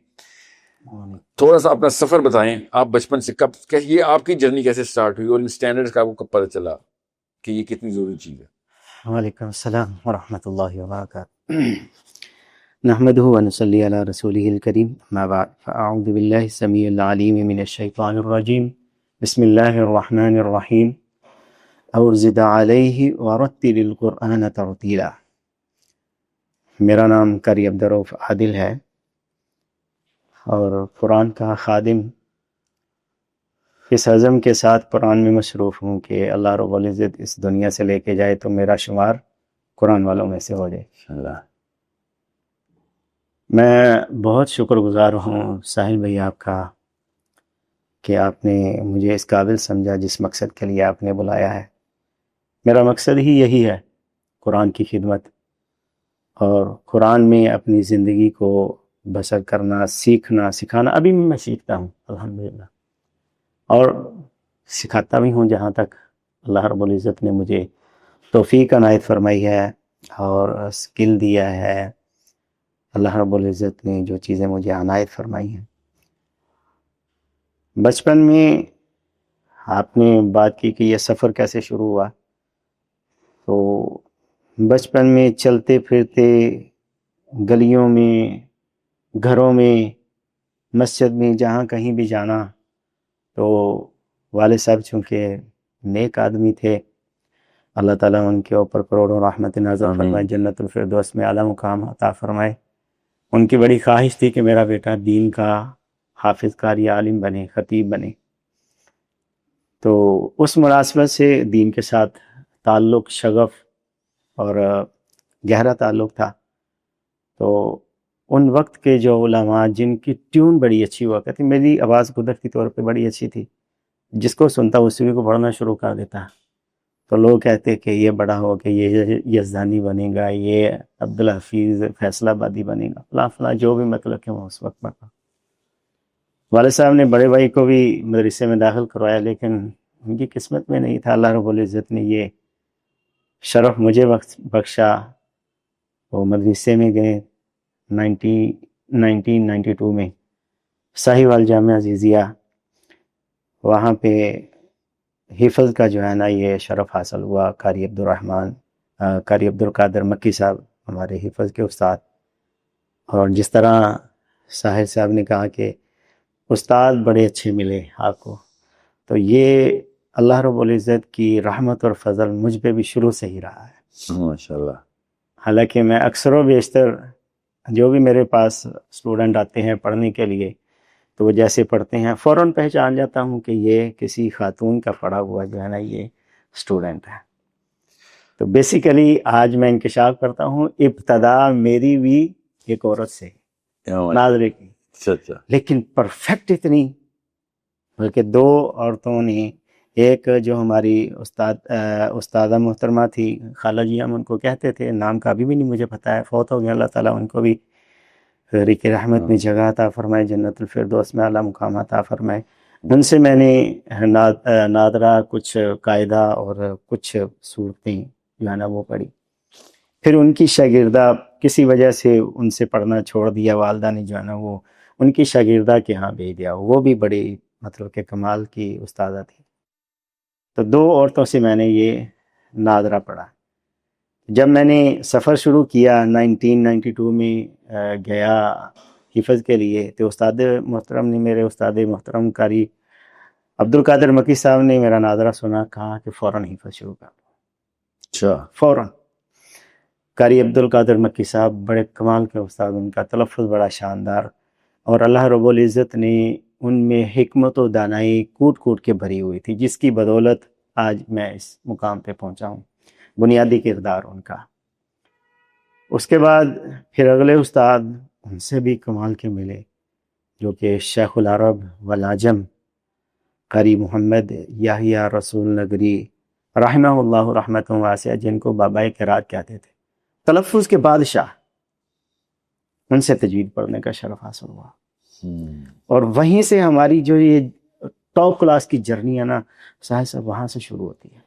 تھوڑا سا اپنا سفر بتائیں, آپ بچپن سے کب, یہ آپ کی جرنی کیسے سٹارٹ ہوئی اور ان سٹینڈرڈز کا آپ کو کب پتہ چلا کہ یہ کتنی ضروری چیز ہے؟ وعلیکم السلام ورحمۃ اللہ وبرکاتہ. نحمده ونصلی علی رسولہ الکریم, اما بعد, فاعوذ باللہ السمیع العلیم من الشیطان الرجیم, بسم اللہ الرحمن الرحیم, اور زد علیہ ورتل القرآن ترتیلا. میرا نام قاری عبدالرؤف عادل ہے اور قرآن کا خادم اس عزم کے ساتھ قرآن میں مصروف ہوں کہ اللہ رب العزت اس دنیا سے لے کے جائے تو میرا شمار قرآن والوں میں سے ہو جائے انشاءاللہ. میں بہت شکر گزار ہوں ساحل بھائی آپ کا کہ آپ نے مجھے اس قابل سمجھا جس مقصد کے لیے آپ نے بلایا ہے. میرا مقصد ہی یہی ہے, قرآن کی خدمت اور قرآن میں اپنی زندگی کو بسر کرنا, سیکھنا, سکھانا. ابھی میں سیکھتا ہوں الحمدللہ, اور سکھاتا بھی ہوں جہاں تک اللہ رب العزت نے مجھے توفیق عنایت فرمائی ہے اور اسکل دیا ہے. اللہ رب العزت نے جو چیزیں مجھے عنایت فرمائی ہیں. بچپن میں آپ نے بات کی کہ یہ سفر کیسے شروع ہوا, تو بچپن میں چلتے پھرتے گلیوں میں, گھروں میں, مسجد میں, جہاں کہیں بھی جانا, تو والد صاحب چونکہ نیک آدمی تھے اللہ تعالیٰ ان کے اوپر کروڑوں رحمت نازل آمین۔ فرمائے، جنت الفردوس میں اعلیٰ مقام عطا فرمائے۔ ان کی بڑی خواہش تھی کہ میرا بیٹا دین کا حافظ قاری عالم بنے، خطیب بنے، تو اس مناسبت سے دین کے ساتھ تعلق شغف اور گہرا تعلق تھا۔ تو ان وقت کے جو علماء جن کی ٹیون بڑی اچھی ہوا کرتی، میری آواز قدرتی طور پہ بڑی اچھی تھی، جس کو سنتا اسی کو پڑھنا شروع کر دیتا، تو لوگ کہتے کہ یہ بڑا ہو کہ یہ یزدانی بنے گا، یہ عبدالحفیظ فیصل آبادی بنے گا، فلاں فلاں جو بھی مطلب کہ وہ اس وقت پڑھا۔ والد صاحب نے بڑے بھائی کو بھی مدرسے میں داخل کروایا، لیکن ان کی قسمت میں نہیں تھا۔ اللہ رب العزت نے یہ شرف مجھے بخشا۔ وہ مدرسے میں گئے 1992 میں ساہیوال جامعہ عزیزیہ، وہاں پہ حفظ کا جو ہے نا یہ شرف حاصل ہوا۔ قاری عبدالقادر مکی صاحب ہمارے حفظ کے استاد، اور جس طرح ساحر صاحب نے کہا کہ استاد بڑے اچھے ملے آپ کو، تو یہ اللہ رب العزت کی رحمت اور فضل مجھ پہ بھی شروع سے ہی رہا ہے۔ ماشاءاللہ۔ حالانکہ میں اکثر و بیشتر جو بھی میرے پاس اسٹوڈنٹ آتے ہیں پڑھنے کے لیے، تو وہ جیسے پڑھتے ہیں فوراً پہچان جاتا ہوں کہ یہ کسی خاتون کا پڑھا ہوا جو ہے نا یہ اسٹوڈنٹ ہے۔ تو بیسیکلی آج میں انکشاف کرتا ہوں، ابتدا میری بھی ایک عورت سے ناظرے کی، اچھا لیکن پرفیکٹ اتنی، بلکہ دو عورتوں نے، ایک جو ہماری استادہ محترمہ تھی خالہ جی، ہم ان کو کہتے تھے، نام کا ابھی بھی نہیں مجھے پتہ ہے، فوت ہو گیا، اللہ تعالیٰ ان کو بھی ریک رحمت میں جگہ عطا فرمائے، جنت الفردوس میں اعلیٰ مقام عطا فرمائے۔ ان سے میں نے نادرہ کچھ قاعدہ اور کچھ صورتیں جو ہے نا وہ پڑھی۔ پھر ان کی شاگردہ کسی وجہ سے ان سے پڑھنا چھوڑ دیا، والدہ نے جو ہے نا وہ ان کی شاگردہ کے ہاں بھیج دیا، وہ بھی بڑی مطلب کہ کمال کی استادہ تھی۔ تو دو عورتوں سے میں نے یہ نادرہ پڑھا۔ جب میں نے سفر شروع کیا 1992 میں گیا حفظ کے لیے، تو استاد محترم نے، میرے استاد محترم قاری عبدالقادر مکی صاحب نے میرا نادرہ سنا، کہا کہ فوراً حفظ شروع کر دو۔ اچھا، فوراً۔ قاری عبدالقادر مکی صاحب بڑے کمال کے استاد، ان کا تلفظ بڑا شاندار، اور اللہ رب العزت نے ان میں حکمت و دانائی کوٹ کوٹ کے بھری ہوئی تھی، جس کی بدولت آج میں اس مقام پہ پہنچا ہوں، بنیادی کردار ان کا۔ اس کے بعد پھر اگلے استاد ان سے بھی کمال کے ملے، جو کہ شیخ العرب والعجم قاری محمد یحییٰ رسول نگری رحمہ اللہ رحمۃ واسعہ، جن کو بابائے قرات کہتے تھے، تلفظ کے بادشاہ، ان سے تجوید پڑھنے کا شرف حاصل ہوا۔ اور وہیں سے ہماری جو یہ ٹاپ کلاس کی جرنی ہے نا صاحب، وہاں سے شروع ہوتی ہے۔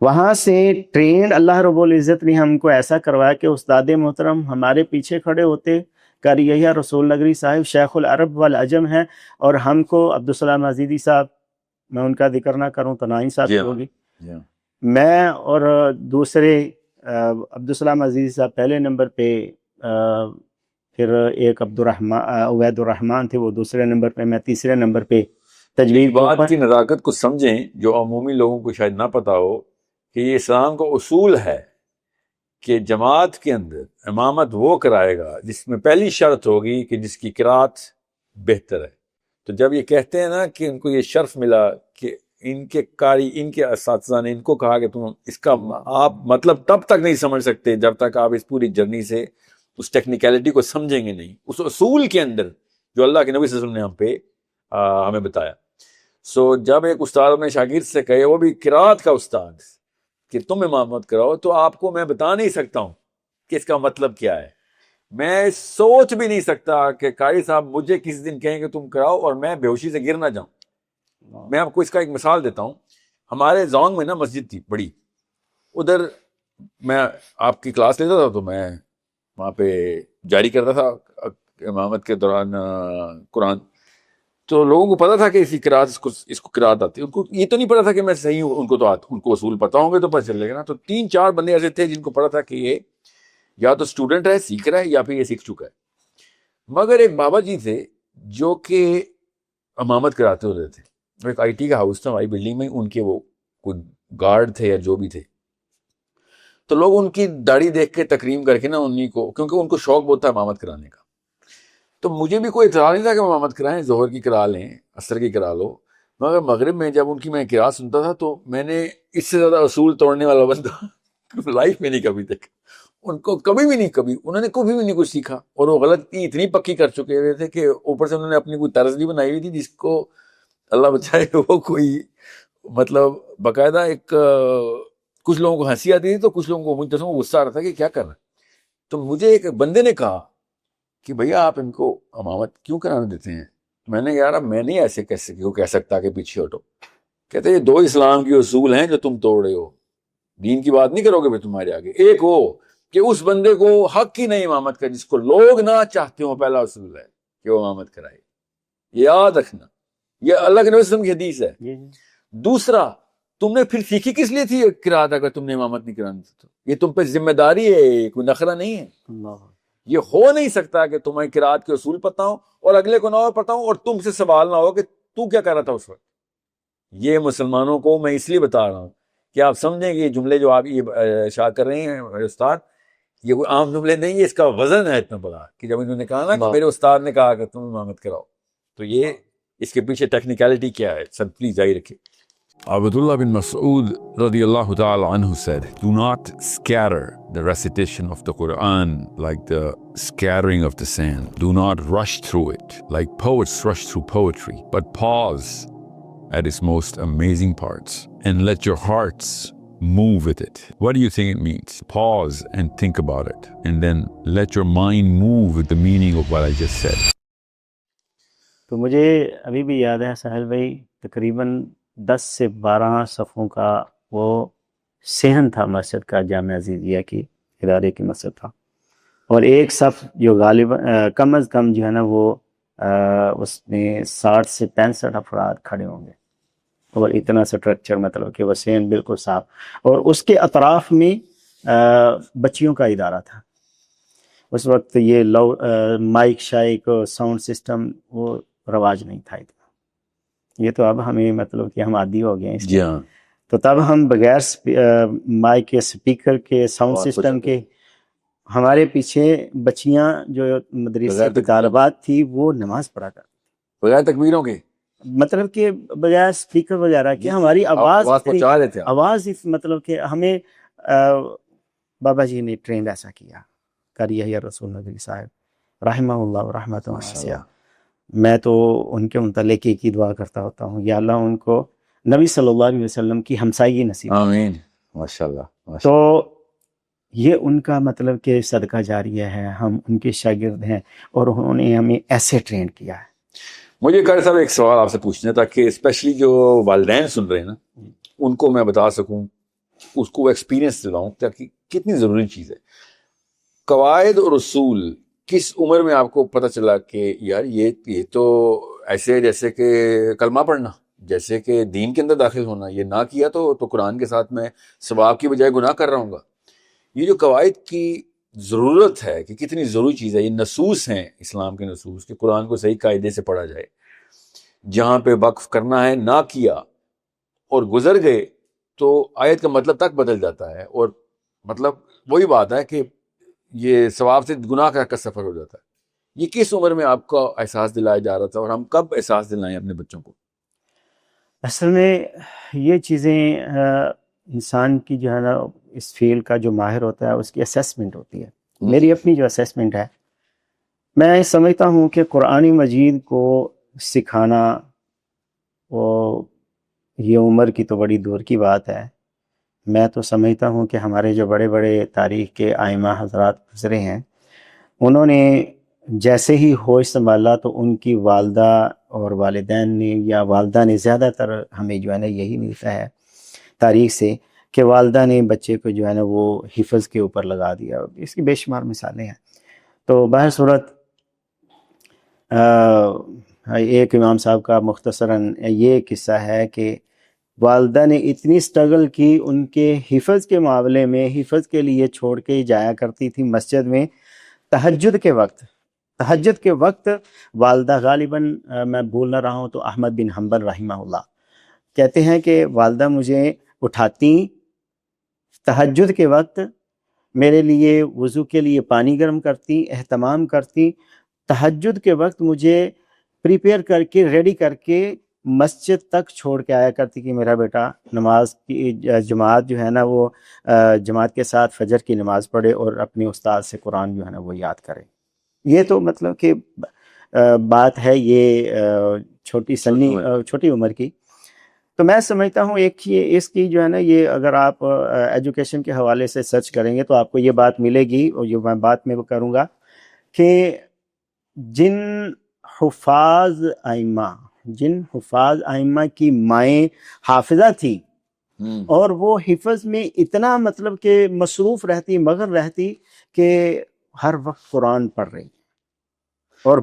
وہاں سے ٹرینڈ اللہ رب العزت نے ہم کو ایسا کروایا کہ استاد محترم ہمارے پیچھے کھڑے ہوتے، قاری یحییٰ رسول نگری صاحب شیخ العرب والعجم ہیں، اور ہم کو عبدالسلام عزیزی صاحب، میں ان کا ذکر نہ کروں تو ناانصافی ہوگی، میں اور دوسرے عبدالسلام عزیزی صاحب پہلے نمبر پہ، پھر ایک عبید الرحمن تھے وہ دوسرے نمبر پہ، میں تیسرے نمبر پہ تجوید بات کی نزاکت کو سمجھیں، جو عمومی لوگوں کو شاید نہ پتا ہو کہ یہ اسلام کا اصول ہے کہ جماعت کے اندر امامت وہ کرائے گا جس میں پہلی شرط ہوگی کہ جس کی قرات بہتر ہے۔ تو جب یہ کہتے ہیں نا کہ ان کو یہ شرف ملا کہ ان کے قاری، ان کے اساتذہ نے ان کو کہا کہ تم اس کا آپ مطلب تب تک نہیں سمجھ سکتے جب تک آپ اس پوری جرنی سے اس ٹیکنیکلٹی کو سمجھیں گے نہیں، اس اصول کے اندر جو اللہ کے نبی صلی اللہ علیہ وسلم نے ہم پہ ہمیں بتایا۔ سو جب ایک استاد اپنے شاگرد سے کہے، وہ بھی قرات کا استاد، کہ تم امامت کراؤ، تو آپ کو میں بتا نہیں سکتا ہوں کہ اس کا مطلب کیا ہے۔ میں سوچ بھی نہیں سکتا کہ قاری صاحب مجھے کسی دن کہیں کہ تم کراؤ اور میں بے ہوشی سے گر نہ جاؤں۔ میں آپ کو اس کا ایک مثال دیتا ہوں۔ ہمارے زونگ میں نا مسجد تھی بڑی، ادھر میں آپ کی کلاس لیتا تھا تو میں وہاں پہ جاری کرتا تھا امامت کے دوران قرآن۔ تو لوگوں کو پتا تھا کہ اسی قرات اس کو قرات آتی ہے، ان کو یہ تو نہیں پتا تھا کہ میں صحیح ہوں، ان کو تو ان کو اصول پتا ہوں گے تو پتہ چلے گا نا۔ تو 3-4 بندے ایسے تھے جن کو پتا تھا کہ یہ یا تو اسٹوڈنٹ ہے سیکھ رہا ہے یا پھر یہ سیکھ چکا ہے۔ مگر ایک بابا جی تھے جو کہ امامت کراتے ہوتے تھے، ایک آئی ٹی کا ہاؤس تھا ہماری بلڈنگ میں، ان کے وہ کوئی گارڈ تھے یا جو بھی تھے، تو لوگ ان کی داڑھی دیکھ کے تکریم کر کے نا انہیں کو، کیونکہ ان کو شوق بہت تھا امامت کرانے کا، تو مجھے بھی کوئی اعتراض نہیں تھا کہ امامت کرائیں، ظہر کی کرا لیں، عصر کی کرا لو، مگر مغرب میں جب ان کی میں قرات سنتا تھا تو میں نے اس سے زیادہ اصول توڑنے والا بندہ لائف میں نہیں کبھی دیکھا. ان کو کبھی بھی نہیں، کبھی انہوں نے کبھی بھی نہیں کچھ سیکھا، اور وہ غلطی اتنی پکی کر چکے ہوئے تھے کہ اوپر سے انہوں نے اپنی کوئی طرز بھی بنائی ہوئی تھی جس کو اللہ بچائے وہ کوئی مطلب باقاعدہ ایک کچھ لوگوں کو ہنسی آتی تھی تو کچھ لوگوں کو مجھ غصہ آ رہا تھا کہ کیا کر رہا ہے. تو مجھے ایک بندے نے کہا کہ بھیا آپ ان کو امامت کیوں کرانے دیتے ہیں؟ میں نے یار اب میں نہیں ایسے کہہ سکتا کہ پیچھے ہٹو. کہتے یہ دو اسلام کے اصول ہیں جو تم توڑ رہے ہو، دین کی بات نہیں کرو گے پھر تمہارے آگے. ایک وہ کہ اس بندے کو حق ہی نہیں امامت کا جس کو لوگ نہ چاہتے ہوں، پہلا اصول ہے کہ وہ امامت کرائے، یہ یاد رکھنا، یہ اللہ کے نبی صلی اللہ علیہ وسلم کی حدیث ہے. دوسرا، تم نے پھر سیکھی کس لیے تھی قرات اگر تم نے امامت نہیں کرانی تھی؟ تو یہ تم پہ ذمہ داری ہے، کوئی نخرہ نہیں ہے. یہ ہو نہیں سکتا کہ تمہیں قرات کے اصول پتہ ہوں اور اگلے کو نہ ہو پتہ ہوں اور تم سے سوال نہ ہو کہ تو کیا کر رہا تھا اس وقت. یہ مسلمانوں کو میں اس لیے بتا رہا ہوں کہ آپ سمجھیں کہ یہ جملے جو آپ یہ ارشاد کر رہے ہیں استاد، یہ کوئی عام جملے نہیں ہے، اس کا وزن ہے اتنا بڑا کہ جب انہوں نے کہا نا کہ میرے استاد نے کہا کہ تم امامت کراؤ، تو یہ اس کے پیچھے ٹیکنیکلٹی کیا ہے. سر پلیز جاری رکھیے. Abdullah bin Mas'ud radiyallahu ta'ala anhu said, do not scatter the recitation of the Quran like the scattering of the sand. Do not rush through it like poets rush through poetry, but pause at its most amazing parts and let your hearts move with it. What do you think it means? Pause and think about it, and then let your mind move with the meaning of what I just said. تو مجھے ابھی بھی یاد ہے ساحل بھائی، تقریباً 10 سے 12 صفوں کا وہ صحن تھا مسجد کا، جامعہ عزیزیہ کی ادارے کی مسجد تھا، اور ایک صف جو غالباً کم از کم جو ہے نا وہ اس میں 60 سے 65 افراد کھڑے ہوں گے، اور اتنا سٹرکچر مطلب کہ وہ صحن بالکل صاف، اور اس کے اطراف میں بچیوں کا ادارہ تھا. اس وقت یہ مائک شائک ساؤنڈ سسٹم وہ رواج نہیں تھا اتنا. یہ تو اب ہمیں مطلب کہ ہم عادی ہو گئے ہیں اس کے. تو تب ہم بغیر مائک کے، اسپیکر کے، ساؤنڈ سسٹم کے، ہمارے پیچھے بچیاں جو مدرسے کی طالبات تھی وہ نماز پڑھا کرتی بغیر تکبیروں کے، مطلب کہ بغیر اسپیکر وغیرہ کے. ہماری آواز مطلب کہ ہمیں بابا جی نے ٹرینڈ ایسا کیا. کریہ رسول نبی صاحب رحمہ اللہ رحمۃ واسعہ. میں تو ان کے متعلق ایک ہی دعا کرتا ہوتا ہوں، یا اللہ ان کو نبی صلی اللہ علیہ وسلم کی ہمسائی نصیب. آمین. ماشاءاللہ. تو یہ ان کا مطلب کہ صدقہ جاریہ ہے، ہم ان کے شاگرد ہیں، اور انہوں نے ہمیں ایسے ٹرین کیا ہے. مجھے قاری صاحب ایک سوال آپ سے پوچھنا تھا کہ اسپیشلی جو والدین سن رہے ہیں نا، ان کو میں بتا سکوں، اس کو ایکسپیرینس دلاؤں تاکہ کتنی ضروری چیز ہے. قواعد اور اصول کس عمر میں آپ کو پتہ چلا کہ یار یہ تو ایسے جیسے کہ کلمہ پڑھنا، جیسے کہ دین کے اندر داخل ہونا، یہ نہ کیا تو قرآن کے ساتھ میں ثواب کی بجائے گناہ کر رہا ہوں گا. یہ جو قواعد کی ضرورت ہے کہ کتنی ضروری چیز ہے. یہ نصوص ہیں اسلام کے نصوص کہ قرآن کو صحیح قاعدے سے پڑھا جائے. جہاں پہ وقف کرنا ہے نہ کیا اور گزر گئے تو آیت کا مطلب تک بدل جاتا ہے، اور مطلب وہی بات ہے کہ یہ ثواب سے گناہ کا سفر ہو جاتا ہے. یہ کس عمر میں آپ کا احساس دلایا جا رہا تھا، اور ہم کب احساس دلائیں اپنے بچوں کو؟ اصل میں یہ چیزیں انسان کی جو ہے نا اس فیلڈ کا جو ماہر ہوتا ہے اس کی اسیسمنٹ ہوتی ہے. میری اپنی جو اسیسمنٹ ہے، میں سمجھتا ہوں کہ قرآن مجید کو سکھانا وہ یہ عمر کی تو بڑی دور کی بات ہے. میں تو سمجھتا ہوں کہ ہمارے جو بڑے بڑے تاریخ کے آئمہ حضرات گزرے ہیں، انہوں نے جیسے ہی ہوش سنبھالا تو ان کی والدہ اور والدین نے، یا والدہ نے زیادہ تر ہمیں جو ہے نا یہی ملتا ہے تاریخ سے کہ والدہ نے بچے کو جو ہے نا وہ حفظ کے اوپر لگا دیا. اس کی بے شمار مثالیں ہیں. تو بہر صورت ایک امام صاحب کا مختصراً یہ قصہ ہے کہ والدہ نے اتنی سٹرگل کی ان کے حفظ کے معاملے میں، حفظ کے لیے چھوڑ کے جایا کرتی تھی مسجد میں تہجد کے وقت والدہ غالباً میں بھول نہ رہا ہوں تو احمد بن حنبل رحمہ اللہ کہتے ہیں کہ والدہ مجھے اٹھاتی تہجد کے وقت، میرے لیے وضو کے لیے پانی گرم کرتی، اہتمام کرتی، تہجد کے وقت مجھے پریپیئر کر کے ریڈی کر کے مسجد تک چھوڑ کے آیا کرتی کہ میرا بیٹا نماز کی جماعت جو ہے نا وہ جماعت کے ساتھ فجر کی نماز پڑھے اور اپنے استاد سے قرآن جو ہے نا وہ یاد کرے۔ یہ تو مطلب کہ بات ہے یہ چھوٹی عمر کی۔ تو میں سمجھتا ہوں ایک اس کی جو ہے نا یہ اگر آپ ایجوکیشن کے حوالے سے سرچ کریں گے تو آپ کو یہ بات ملے گی، اور یہ میں بات میں کروں گا کہ جن حفاظ ائمہ کی مائیں حافظہ تھی اور وہ حفظ میں اتنا مطلب کہ مصروف رہتی، مغر رہتی کہ ہر وقت قرآن پڑھ رہی، اور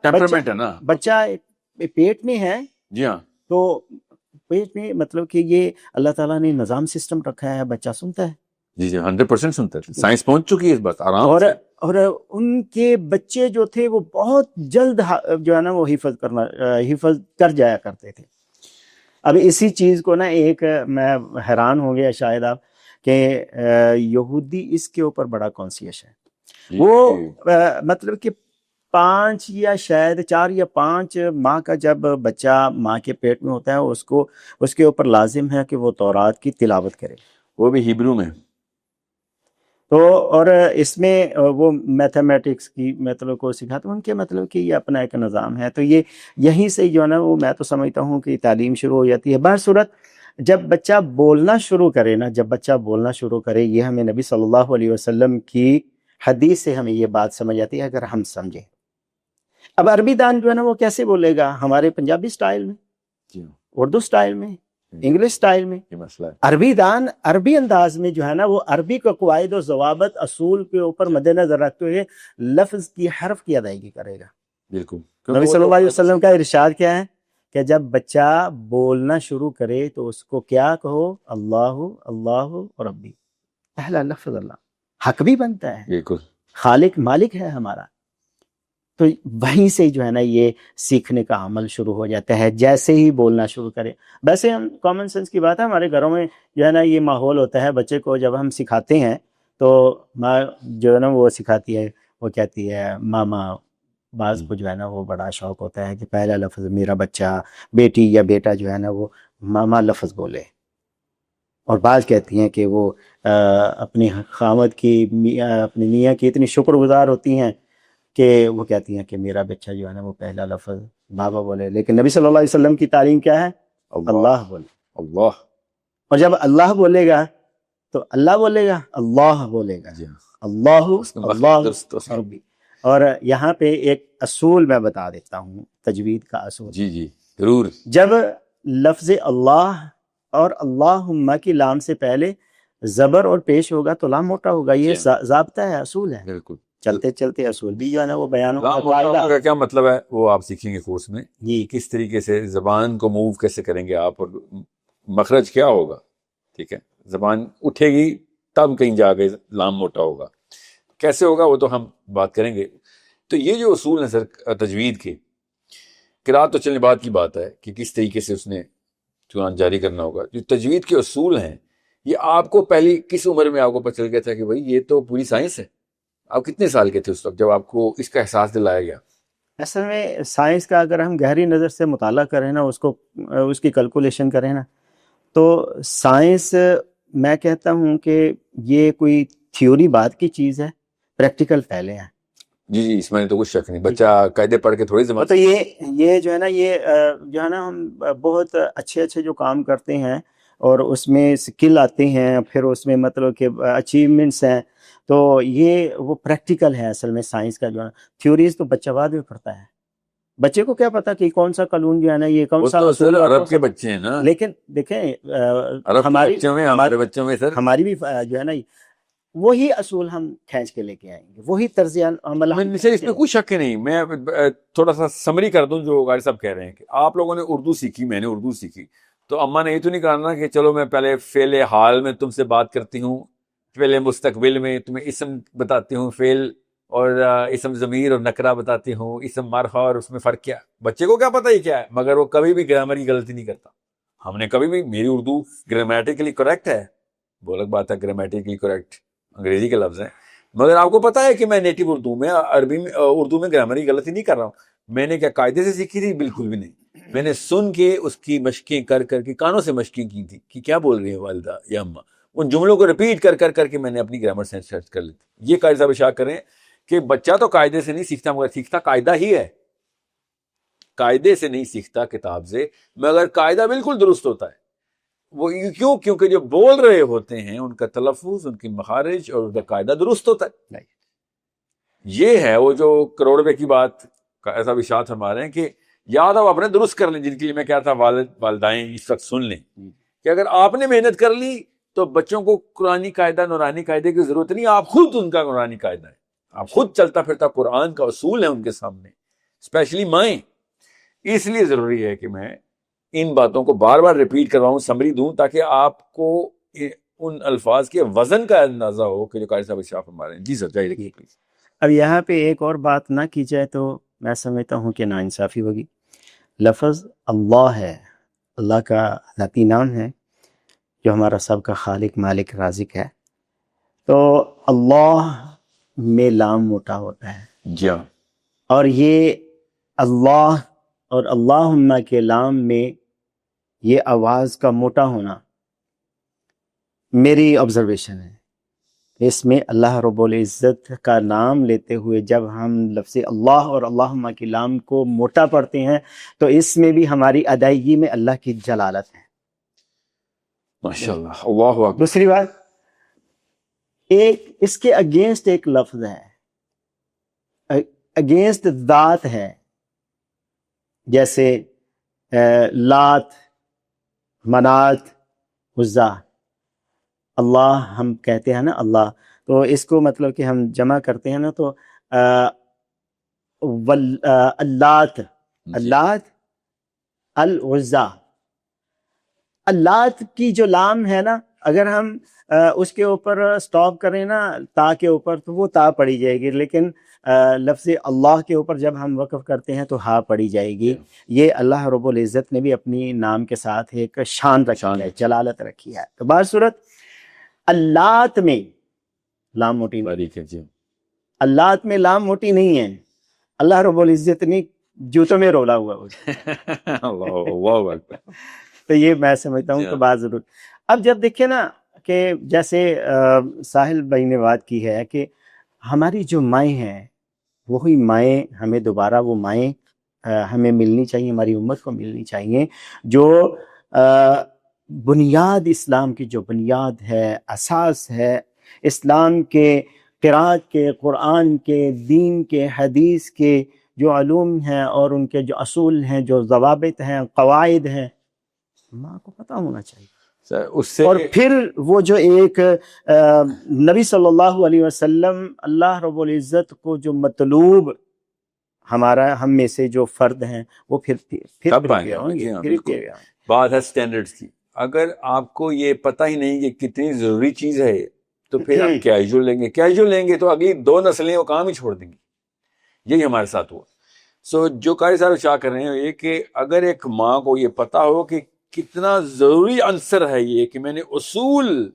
ٹیمپرمنٹ ہے نا، بچہ پیٹ میں ہے، جی ہاں، تو پیٹ میں مطلب کہ یہ اللہ تعالیٰ نے نظام سسٹم رکھا ہے، بچہ سنتا ہے، جی 100% سنتا ہے، سائنس پہنچ چکی ہے اس بات آرام سے۔ اور ان کے بچے جو تھے وہ بہت جلد جو ہے نا وہ حفظ کر جایا کرتے تھے۔ اب اسی چیز کو نا ایک میں حیران ہو گیا شاید آپ کہ یہودی اس کے اوپر بڑا کانسیس ہے، وہ مطلب کہ 5 یا شاید 4 یا 5 ماہ کا جب بچہ ماں کے پیٹ میں ہوتا ہے اس کے اوپر لازم ہے کہ وہ تورات کی تلاوت کرے، وہ بھی ہیبرو میں۔ تو اور اس میں وہ میتھمیٹکس کی مطلب کو سکھاتے ہیں، ان کے مطلب کہ یہ اپنا ایک نظام ہے۔ تو یہ یہیں سے جو ہے نا وہ میں تو سمجھتا ہوں کہ تعلیم شروع ہو جاتی ہے۔ بہرصورت جب بچہ بولنا شروع کرے یہ ہمیں نبی صلی اللہ علیہ وسلم کی حدیث سے ہمیں یہ بات سمجھ آتی ہے اگر ہم سمجھیں۔ اب عربی دان جو ہے نا وہ کیسے بولے گا؟ ہمارے پنجابی سٹائل میں، اردو سٹائل میں، انگلش سٹائل میں۔ یہ مسئلہ ہے، عربی دان عربی انداز میں جو ہے نا وہ عربی کے قواعد و ضوابط اصول کے اوپر مد نظر رکھتے ہوئے لفظ کی حرف کی ادائیگی کرے گا۔ بالکل۔ نبی صلی اللہ علیہ وسلم کا ارشاد کیا ہے کہ جب بچہ بولنا شروع کرے تو اس کو کیا کہو؟ اللہ اللہ ربی، پہلا لفظ اللہ، حق بھی بنتا ہے، بالکل، خالق مالک ہے ہمارا۔ تو وہیں سے جو ہے نا یہ سیکھنے کا عمل شروع ہو جاتا ہے جیسے ہی بولنا شروع کرے۔ ویسے ہم کامن سینس کی بات ہے، ہمارے گھروں میں جو ہے نا یہ ماحول ہوتا ہے، بچے کو جب ہم سکھاتے ہیں تو ماں جو ہے نا وہ سکھاتی ہے، وہ کہتی ہے ماما، بعض کو جو ہے نا وہ بڑا شوق ہوتا ہے کہ پہلا لفظ میرا بچہ، بیٹی یا بیٹا جو ہے نا وہ ماما لفظ بولے، اور بعض کہتی ہیں کہ وہ اپنی خامد کی اپنی میاں کی اتنی شکر گزار ہوتی ہیں کہ وہ کہتی ہیں کہ میرا بچہ جو ہے نا وہ پہلا لفظ بابا بولے۔ لیکن نبی صلی اللہ علیہ وسلم کی تعلیم کیا ہے؟ اللہ بولے، اللہ، اور جب اللہ بولے گا تو اللہ بولے گا، اللہ بولے گا، اللہ اللہ ربی۔ اور یہاں پہ ایک اصول میں بتا دیتا ہوں، تجوید کا اصول۔ جی ضرور۔ جب لفظ اللہ اور اللہم کی لام سے پہلے زبر اور پیش ہوگا تو لام موٹا ہوگا، یہ ضابطہ ہے، اصول ہے، بالکل۔ چلتے چلتے اصول بھی جو ہے نا وہ بیان ہوگا کا کیا مطلب ہے وہ آپ سیکھیں گے کورس میں، جی، کس طریقے سے زبان کو موو کیسے کریں گے آپ، اور مخرج کیا ہوگا، ٹھیک ہے، زبان اٹھے گی تب کہیں جا کے لام موٹا ہوگا، کیسے ہوگا وہ تو ہم بات کریں گے۔ تو یہ جو اصول ہیں سر تجوید کے، قرات تو چلنے بعد کی بات ہے کہ کس طریقے سے اس نے قرآن جاری کرنا ہوگا، جو تجوید کے اصول ہیں یہ آپ کو پہلی کس عمر میں آپ کو پتہ چل گیا تھا کہ بھائی یہ تو پوری سائنس ہے؟ آپ کتنے سال کے تھے اس وقت جب آپ کو اس کا احساس دلایا گیا؟ اصل میں سائنس کا اگر ہم گہری نظر سے مطالعہ کریں نا، اس کی کیلکولیشن کریں نا، تو سائنس میں کہتا ہوں کہ یہ کوئی تھیوری بعد کی چیز ہے، پریکٹیکل پہلے ہے۔ جی اس میں تو کچھ شک نہیں، بچہ قاعدے پڑھ کے تھوڑی زبان، تو یہ جو ہے نا یہ جو ہے نا ہم بہت اچھے جو کام کرتے ہیں اور اس میں سکل آتے ہیں، پھر اس میں مطلب کہ اچیومنٹس ہیں، تو یہ وہ پریکٹیکل ہے اصل میں سائنس کا جو ہے۔ تھیوریز تو بچہ بعد میں پڑھتا ہے، بچے کو کیا پتا کہ کون سا قانون جو ہے نا یہ کون سا اصول، عرب کے بچے ہیں نا، لیکن دیکھیں ہمارے بچوں میں سر ہماری بھی جو ہے نا وہی اصول ہم کھینچ کے لے کے آئیں گے، وہی طرز عمل۔ سر اس میں کوئی شک نہیں، میں تھوڑا سا سمری کر دوں جو غالب صاحب کہہ رہے ہیں کہ آپ لوگوں نے اردو سیکھی، میں نے اردو سیکھی، تو اماں نے یہ تو نہیں کرنا کہ چلو میں پہلے فعل حال میں تم سے بات کرتی ہوں، فعل مستقبل میں تمہیں اسم بتاتی ہوں، فعل اور اسم ضمیر اور نکرہ بتاتی ہوں، اسم مرفوع اور اس میں فرق کیا، بچے کو کیا پتہ ہی کیا ہے، مگر وہ کبھی بھی گرامر کی غلطی نہیں کرتا، ہم نے کبھی بھی, میری اردو گرامیٹیکلی کریکٹ ہے, وہ الگ بات ہے, گرامیٹیکلی کریکٹ انگریزی کے لفظ ہیں, مگر آپ کو پتا ہے کہ میں نیٹو اردو میں, عربی میں, اردو میں گرامر کی غلطی نہیں کر رہا ہوں. میں نے کیا قاعدے سے سیکھی تھی؟ بالکل بھی نہیں. میں نے سن کے اس کی مشقیں کر کے, کانوں سے مشقیں کی تھی کہ کیا بول رہی ہے والدہ یا اماں, ان جملوں کو ریپیٹ کر کے میں نے اپنی گرامر سینس سرچ کر لی تھی. یہ قاعدہ صاحب اشارہ کریں کہ بچہ تو قاعدے سے نہیں سیکھتا, مگر سیکھتا قاعدہ ہی ہے. قاعدے سے نہیں سیکھتا کتاب سے, مگر قاعدہ بالکل درست ہوتا ہے. وہ کیوں؟ کیونکہ جو بول رہے ہوتے ہیں ان کا تلفظ, ان کی مخارج اور ان کا قاعدہ درست ہوتا ہے. یہ ہے وہ جو کروڑ روپے کی بات کا ایسا اشارہ فرما رہے ہیں کہ یاد آپ اپنے درست کر لیں, جن کے لیے میں کہتا والد والدائیں اس وقت سن لیں کہ اگر آپ نے محنت کر لی تو بچوں کو قرآنی قاعدہ, نورانی قاعدے کی ضرورت نہیں, آپ خود ان کا نورانی قاعدہ ہے, آپ خود چلتا پھرتا قرآن کا اصول ہے ان کے سامنے, اسپیشلی مائیں. اس لیے ضروری ہے کہ میں ان باتوں کو بار بار ریپیٹ کرواؤں, سمری دوں, تاکہ آپ کو ان الفاظ کے وزن کا اندازہ ہو کہ جو قاری صاحب اشراف فرما رہے ہیں. جی سر, جائیے رکھیے پلیز. اب یہاں پہ ایک اور بات نہ کی جائے تو میں سمجھتا ہوں کہ ناانصافی ہوگی. لفظ اللہ ہے, اللہ کا ذاتی نام ہے جو ہمارا سب کا خالق, مالک, رازق ہے. تو اللہ میں لام موٹا ہوتا ہے, جی ہاں, اور یہ اللہ اور اللہم کے لام میں یہ آواز کا موٹا ہونا میری آبزرویشن ہے. اس میں اللہ رب العزت کا نام لیتے ہوئے جب ہم لفظ اللہ اور اللہم کی لام کو موٹا پڑھتے ہیں تو اس میں بھی ہماری ادائیگی میں اللہ کی جلالت ہے. ماشاءاللہ, اللہ اکبر. دوسری بات, ایک اس کے اگینسٹ ایک لفظ ہے, اگینسٹ ذات ہے, جیسے لات, منات, عزا. اللہ ہم کہتے ہیں نا اللہ, تو اس کو مطلب کہ ہم جمع کرتے ہیں نا تو اللات, اللات, العزا. اللات کی جو لام ہے نا, اگر ہم اس کے اوپر سٹاپ کریں نا تا کے اوپر تو وہ تا پڑی جائے گی, لیکن لفظ اللہ کے اوپر جب ہم وقف کرتے ہیں تو ہا پڑی جائے گی. یہ اللہ رب العزت نے بھی اپنی نام کے ساتھ ایک شان رکھی ہے, جلالت رکھی ہے. تو بہر صورت اللات میں لام موٹی نہیں, اللات میں لام موٹی نہیں ہے, اللہ رب العزت نے جوتوں میں رولا ہوا اللہ. تو یہ میں سمجھتا ہوں کہ بات ضرور. اب جب دیکھیں نا کہ جیسے ساحل بھائی نے بات کی ہے کہ ہماری جو مائیں ہیں وہی مائیں ہمیں دوبارہ وہ مائیں ہمیں ملنی چاہیے, ہماری امت کو ملنی چاہیے جو بنیاد, اسلام کی جو بنیاد ہے, اساس ہے, اسلام کے, قرآت کے, قرآن کے, دین کے, حدیث کے جو علوم ہیں اور ان کے جو اصول ہیں, جو ضوابط ہیں, قواعد ہیں, ماں کو پتہ ہونا چاہیے. اس سے اور پھر وہ جو ایک نبی صلی اللہ علیہ وسلم, اللہ رب العزت کو جو مطلوب ہمارا, ہم میں سے جو فرد ہیں وہ پھر ہوں گے. بات ہے سٹینڈرڈز کی. اگر آپ کو یہ پتہ ہی نہیں کہ کتنی ضروری چیز ہے تو پھر آپ کیجول لیں گے, کیجول لیں گے تو اگلی 2 نسلیں وہ کام ہی چھوڑ دیں گی. یہی ہمارے ساتھ ہوا. سو جو قاری صاحب شاہ کر رہے ہیں یہ کہ اگر ایک ماں کو یہ پتہ ہو کہ کتنا ضروری عنصر ہے یہ کہ میں نے اصول,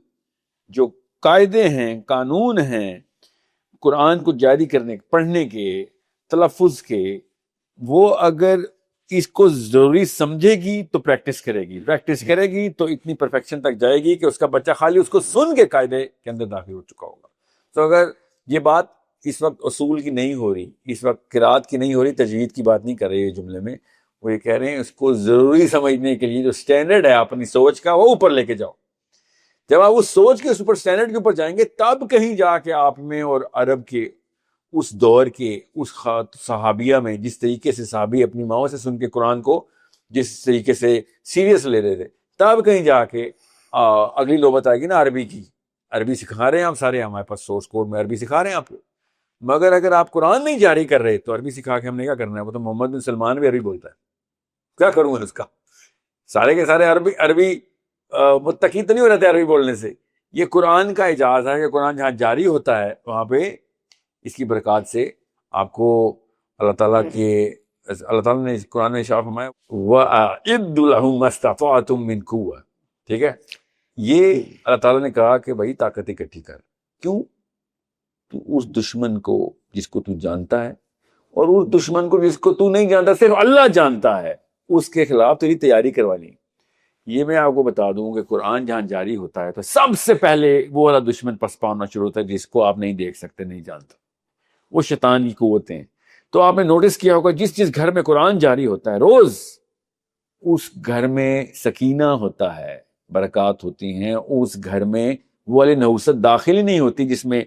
جو قاعدے ہیں, قانون ہیں قرآن کو جاری کرنے, پڑھنے کے, تلفظ کے, وہ اگر اس کو ضروری سمجھے گی تو پریکٹس کرے گی تو اتنی پرفیکشن تک جائے گی کہ اس کا بچہ خالی اس کو سن کے قاعدے کے اندر داخل ہو چکا ہوگا. تو اگر یہ بات اس وقت اصول کی نہیں ہو رہی, اس وقت قرات کی نہیں ہو رہی, تجوید کی بات نہیں کر رہے جملے میں, وہ یہ کہہ رہے ہیں اس کو ضروری سمجھنے کے لیے جو سٹینڈرڈ ہے اپنی سوچ کا وہ اوپر لے کے جاؤ. جب آپ اس سوچ کے اوپر سٹینڈرڈ کے اوپر جائیں گے تب کہیں جا کے آپ میں اور عرب کے اس دور کے اس صحابیہ میں, جس طریقے سے صحابی اپنی ماؤں سے سن کے قرآن کو جس طریقے سے سیریس لے رہے تھے, تب کہیں جا کے اگلی نوبت آئے گی نا عربی کی. عربی سکھا رہے ہیں آپ سارے, ہمارے پاس سورس کوڈ میں عربی سکھا رہے ہیں آپ کو, مگر اگر آپ قرآن نہیں جاری کر رہے تو عربی سکھا کے ہم نے کیا کرنا ہے؟ وہ تو محمد بن سلمان بھی عربی بولتا ہے, کیا کروں گا اس کا؟ سارے کے سارے عربی متقی تو نہیں ہو رہتے عربی بولنے سے. یہ قرآن کا اعجاز ہے کہ قرآن جہاں جاری ہوتا ہے وہاں پہ اس کی برکات سے آپ کو اللہ تعالیٰ کے اللہ تعالیٰ نے قرآن میں ارشاد فرمایا وَأَعِدُّوا لَهُم مَّا اسْتَطَعْتُم مِّن قُوَّةٍ، ٹھیک ہے، یہ اللہ تعالیٰ نے کہا کہ بھائی طاقت اکٹھی کر. کیوں؟ تو اس دشمن کو جس کو تو جانتا ہے اور اس دشمن کو جس کو تو نہیں جانتا، صرف اللہ جانتا ہے، اس کے خلاف تیری تیاری کروانی. یہ میں آپ کو بتا دوں کہ قرآن جہاں جاری ہوتا ہے تو سب سے پہلے وہ والا دشمن پسپا ہونا شروع ہوتا ہے جس کو آپ نہیں دیکھ سکتے، نہیں جانتے، وہ شیطان کی قوتیں. تو آپ نے نوٹس کیا ہوگا جس گھر میں قرآن جاری ہوتا ہے روز، اس گھر میں سکینہ ہوتا ہے، برکات ہوتی ہیں. اس گھر میں وہ والے نحوست داخل ہی نہیں ہوتی جس میں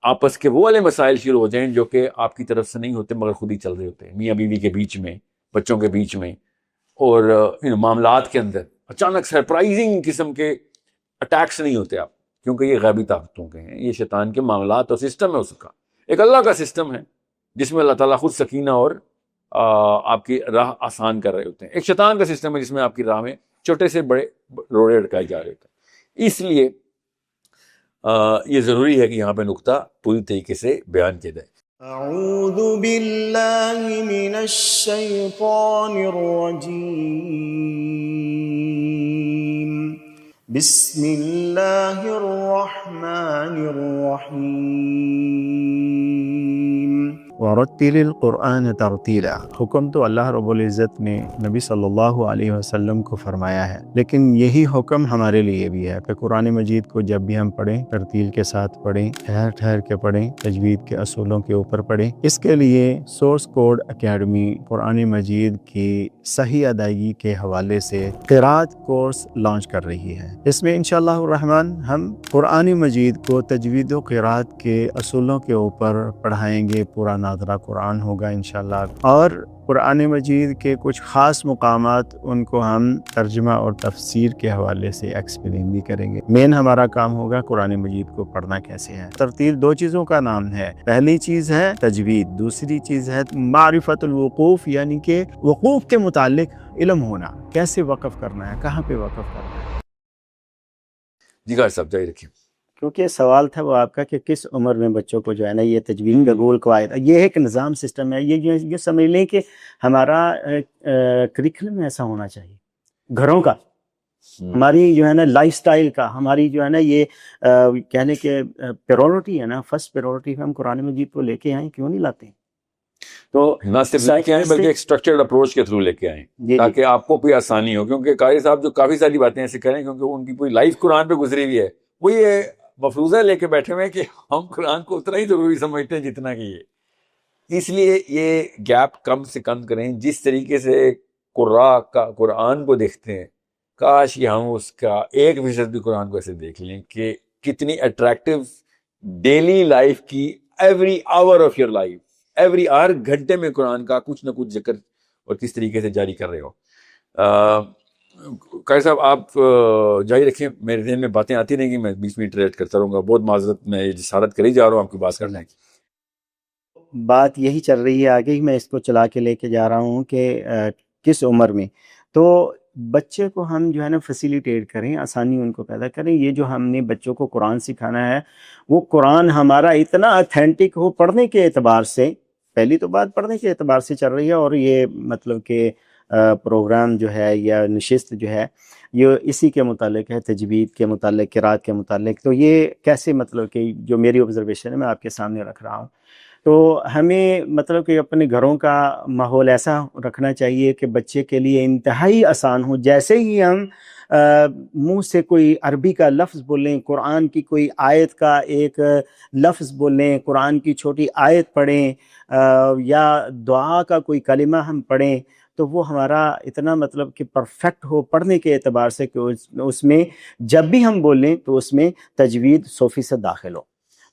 آپس کے وہ والے مسائل شروع ہو جائیں جو کہ آپ کی طرف سے نہیں ہوتے مگر خود ہی چل رہے ہوتے ہیں، میاں بیوی کے بیچ میں، بچوں کے بیچ میں، اور معاملات کے اندر اچانک سرپرائزنگ قسم کے اٹیکس نہیں ہوتے آپ، کیونکہ یہ غیبی طاقتوں کے ہیں، یہ شیطان کے معاملات اور سسٹم ہے. اس کا ایک اللہ کا سسٹم ہے جس میں اللہ تعالیٰ خود سکینہ اور آپ کی راہ آسان کر رہے ہوتے ہیں. ایک شیطان کا سسٹم ہے جس میں آپ کی راہ میں چھوٹے سے بڑے روڑے اٹکائے جا رہے ہوتے ہیں. اس لیے یہ ضروری ہے کہ یہاں پہ نقطہ پوری طریقے سے بیان کیا جائے. اعوذ باللہ من الشیطان الرجیم، بسم اللہ الرحمن الرحیم. ورتل القرآن ترتیلا، حکم تو اللہ رب العزت نے نبی صلی اللہ علیہ وسلم کو فرمایا ہے، لیکن یہی حکم ہمارے لیے بھی ہے کہ قرآن مجید کو جب بھی ہم پڑھیں ترتیل کے ساتھ پڑھیں، ٹھہر ٹھہر کے پڑھیں، تجوید کے اصولوں کے اوپر پڑھیں. اس کے لیے سورس کوڈ اکیڈمی قرآن مجید کی صحیح ادائیگی کے حوالے سے قرات کورس لانچ کر رہی ہے. اس میں انشاءاللہ الرحمن ہم قرآن مجید کو تجوید و قرات کے اصولوں کے اوپر پڑھائیں گے. پورا ناظرہ قرآن ہوگا انشاءاللہ، اور قرآن مجید کے کچھ خاص مقامات ان کو ہم ترجمہ اور تفسیر کے حوالے سے ایکسپلین بھی کریں گے. مین ہمارا کام ہوگا قرآن مجید کو پڑھنا کیسے ہے. ترتیل دو چیزوں کا نام ہے، پہلی چیز ہے تجوید، دوسری چیز ہے معرفت الوقوف، یعنی کہ وقوف کے متعلق علم ہونا، کیسے وقف کرنا ہے، کہاں پہ وقف کرنا ہے. جی غازی صاحب جاری رکھیے. کیونکہ سوال تھا وہ آپ کا کہ کس عمر میں بچوں کو جو ہے نا یہ تجوید کا گول قواعد، یہ ایک نظام سسٹم ہے. یہ سمجھ لیں کہ ہمارا کریکلم ایسا ہونا چاہیے، گھروں کا، ہماری جو ہے نا لائف سٹائل کا، ہماری جو ہے نا یہ کہنے کے پریورٹی ہے نا، فرسٹ پریورٹی ہم قرآن مجید کو لے کے آئیں. کیوں نہیں لاتے؟ تو نہ صرف لے کے آئیں بلکہ ایک اسٹرکچرڈ اپروچ کے تھرو لے کے آئیں تاکہ آپ کو بھی آسانی ہو. کیونکہ قاری صاحب جو کافی ساری باتیں ایسے کریں کیونکہ ان کی پوری لائف قرآن پہ گزری ہوئی ہے، وہ یہ مفروضہ لے کے بیٹھے ہوئے ہیں کہ ہم قرآن کو اتنا ہی ضروری سمجھتے ہیں جتنا کہ یہ. اس لیے یہ گیپ کم سے کم کریں. جس طریقے سے قراء کا قرآن کو دیکھتے ہیں، کاش یہ ہم اس کا 1% بھی قرآن کو ایسے دیکھ لیں کہ کتنی اٹریکٹیو ڈیلی لائف کی every hour of your life, every hour, گھنٹے میں قرآن کا کچھ نہ کچھ ذکر اور کس طریقے سے جاری کر رہے ہو. قاری صاحب آپ جاری رکھیں، میرے ذہن میں باتیں آتی رہیں گی، میں 20 منٹ ریٹ کرتا رہوں گا. بہت معذرت، میں یہ جسارت کری جا رہا ہوں آپ کی بات کرنے کی. بات یہی چل رہی ہے آگے ہی، میں اس کو چلا کے لے کے جا رہا ہوں کہ کس عمر میں. تو بچے کو ہم جو ہے نا فیسیلیٹیٹ کریں، آسانی ان کو پیدا کریں. یہ جو ہم نے بچوں کو قرآن سکھانا ہے، وہ قرآن ہمارا اتنا اتھینٹک ہو پڑھنے کے اعتبار سے. پہلی تو بات پڑھنے کے اعتبار سے چل رہی ہے، اور یہ مطلب کہ پروگرام جو ہے یا نشست جو ہے یہ اسی کے متعلق ہے، تجوید کے متعلق، قرات کے متعلق. تو یہ کیسے مطلب کہ جو میری آبزرویشن ہے میں آپ کے سامنے رکھ رہا ہوں. تو ہمیں مطلب کہ اپنے گھروں کا ماحول ایسا رکھنا چاہیے کہ بچے کے لیے انتہائی آسان ہو. جیسے ہی ہم منہ سے کوئی عربی کا لفظ بولیں، قرآن کی کوئی آیت کا ایک لفظ بولیں، قرآن کی چھوٹی آیت پڑھیں، یا دعا کا کوئی کلمہ ہم پڑھیں، تو وہ ہمارا اتنا مطلب کہ پرفیکٹ ہو پڑھنے کے اعتبار سے کہ اس میں جب بھی ہم بولیں تو اس میں تجوید 100% داخل ہو.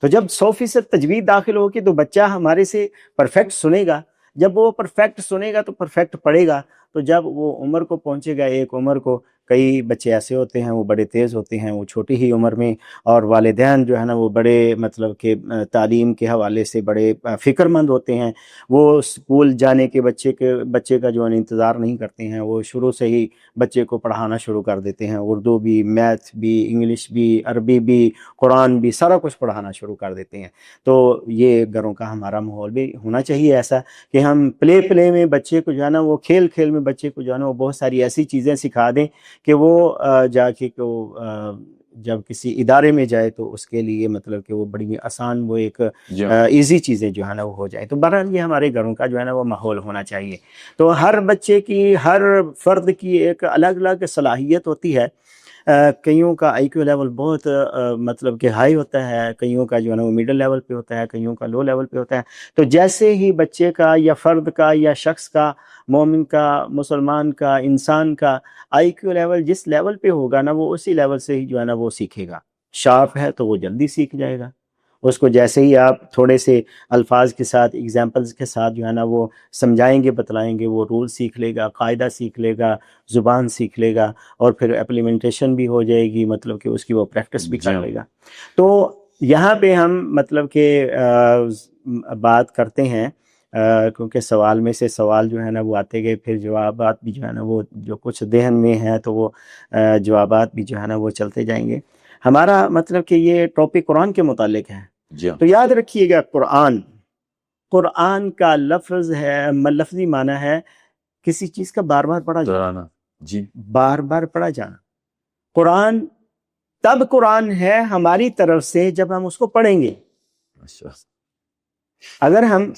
تو جب 100% تجوید داخل ہوگی تو بچہ ہمارے سے پرفیکٹ سنے گا. جب وہ پرفیکٹ سنے گا تو پرفیکٹ پڑھے گا. تو جب وہ عمر کو پہنچے گا، ایک عمر کو، کئی بچے ایسے ہوتے ہیں وہ بڑے تیز ہوتے ہیں وہ چھوٹی ہی عمر میں، اور والدین جو ہے نا وہ بڑے مطلب کہ تعلیم کے حوالے سے بڑے فکر مند ہوتے ہیں، وہ اسکول جانے کے بچے کا جو ہے انتظار نہیں کرتے ہیں، وہ شروع سے ہی بچے کو پڑھانا شروع کر دیتے ہیں، اردو بھی، میتھ بھی، انگلش بھی، عربی بھی، قرآن بھی، سارا کچھ پڑھانا شروع کر دیتے ہیں۔ تو یہ گھروں کا ہمارا ماحول بھی ہونا چاہیے ایسا کہ ہم پلے میں بچے کو جو ہے نا وہ کھیل میں بچے کو جو ہے نا وہ بہت ساری ایسی چیزیں سکھا دیں کہ وہ جا کے جب کسی ادارے میں جائے تو اس کے لیے مطلب کہ وہ بڑی آسان، وہ ایک ایزی چیزیں جو ہے نا وہ ہو جائے۔ تو بہرحال یہ ہمارے گھروں کا جو ہے نا وہ ماحول ہونا چاہیے۔ تو ہر بچے کی، ہر فرد کی ایک الگ الگ صلاحیت ہوتی ہے۔ کئیوں کا آئی کیو لیول بہت مطلب کہ ہائی ہوتا ہے، کئیوں کا جو ہے نا وہ میڈل لیول پہ ہوتا ہے، کئیوں کا لو لیول پہ ہوتا ہے۔ تو جیسے ہی بچے کا یا فرد کا یا شخص کا، مومن کا، مسلمان کا، انسان کا آئی کیو لیول جس لیول پہ ہوگا نا وہ اسی لیول سے ہی جو ہے نا وہ سیکھے گا۔ شارپ ہے تو وہ جلدی سیکھ جائے گا، اس کو جیسے ہی آپ تھوڑے سے الفاظ کے ساتھ، ایگزامپلز کے ساتھ جو ہے نا وہ سمجھائیں گے، بتلائیں گے، وہ رول سیکھ لے گا، قاعدہ سیکھ لے گا، زبان سیکھ لے گا، اور پھر اپلیمنٹیشن بھی ہو جائے گی، مطلب کہ اس کی وہ پریکٹس بھی کر لے گا۔ تو یہاں پہ ہم مطلب کہ بات کرتے ہیں، کیونکہ سوال میں سے سوال جو ہے نا وہ آتے گئے، پھر جوابات بھی جو ہے نا وہ جو کچھ ذہن میں ہیں تو وہ جوابات بھی جو ہے نا وہ چلتے جائیں گے۔ ہمارا مطلب کہ یہ ٹاپک قرآن کے متعلق ہے۔ تو یاد رکھیے گا، قرآن کا لفظ ہے، لفظی معنی ہے کسی چیز کا بار بار پڑھا جانا، بار بار پڑھا جانا۔ قرآن تب قرآن ہے ہماری طرف سے جب ہم اس کو پڑھیں گے۔ اگر ہم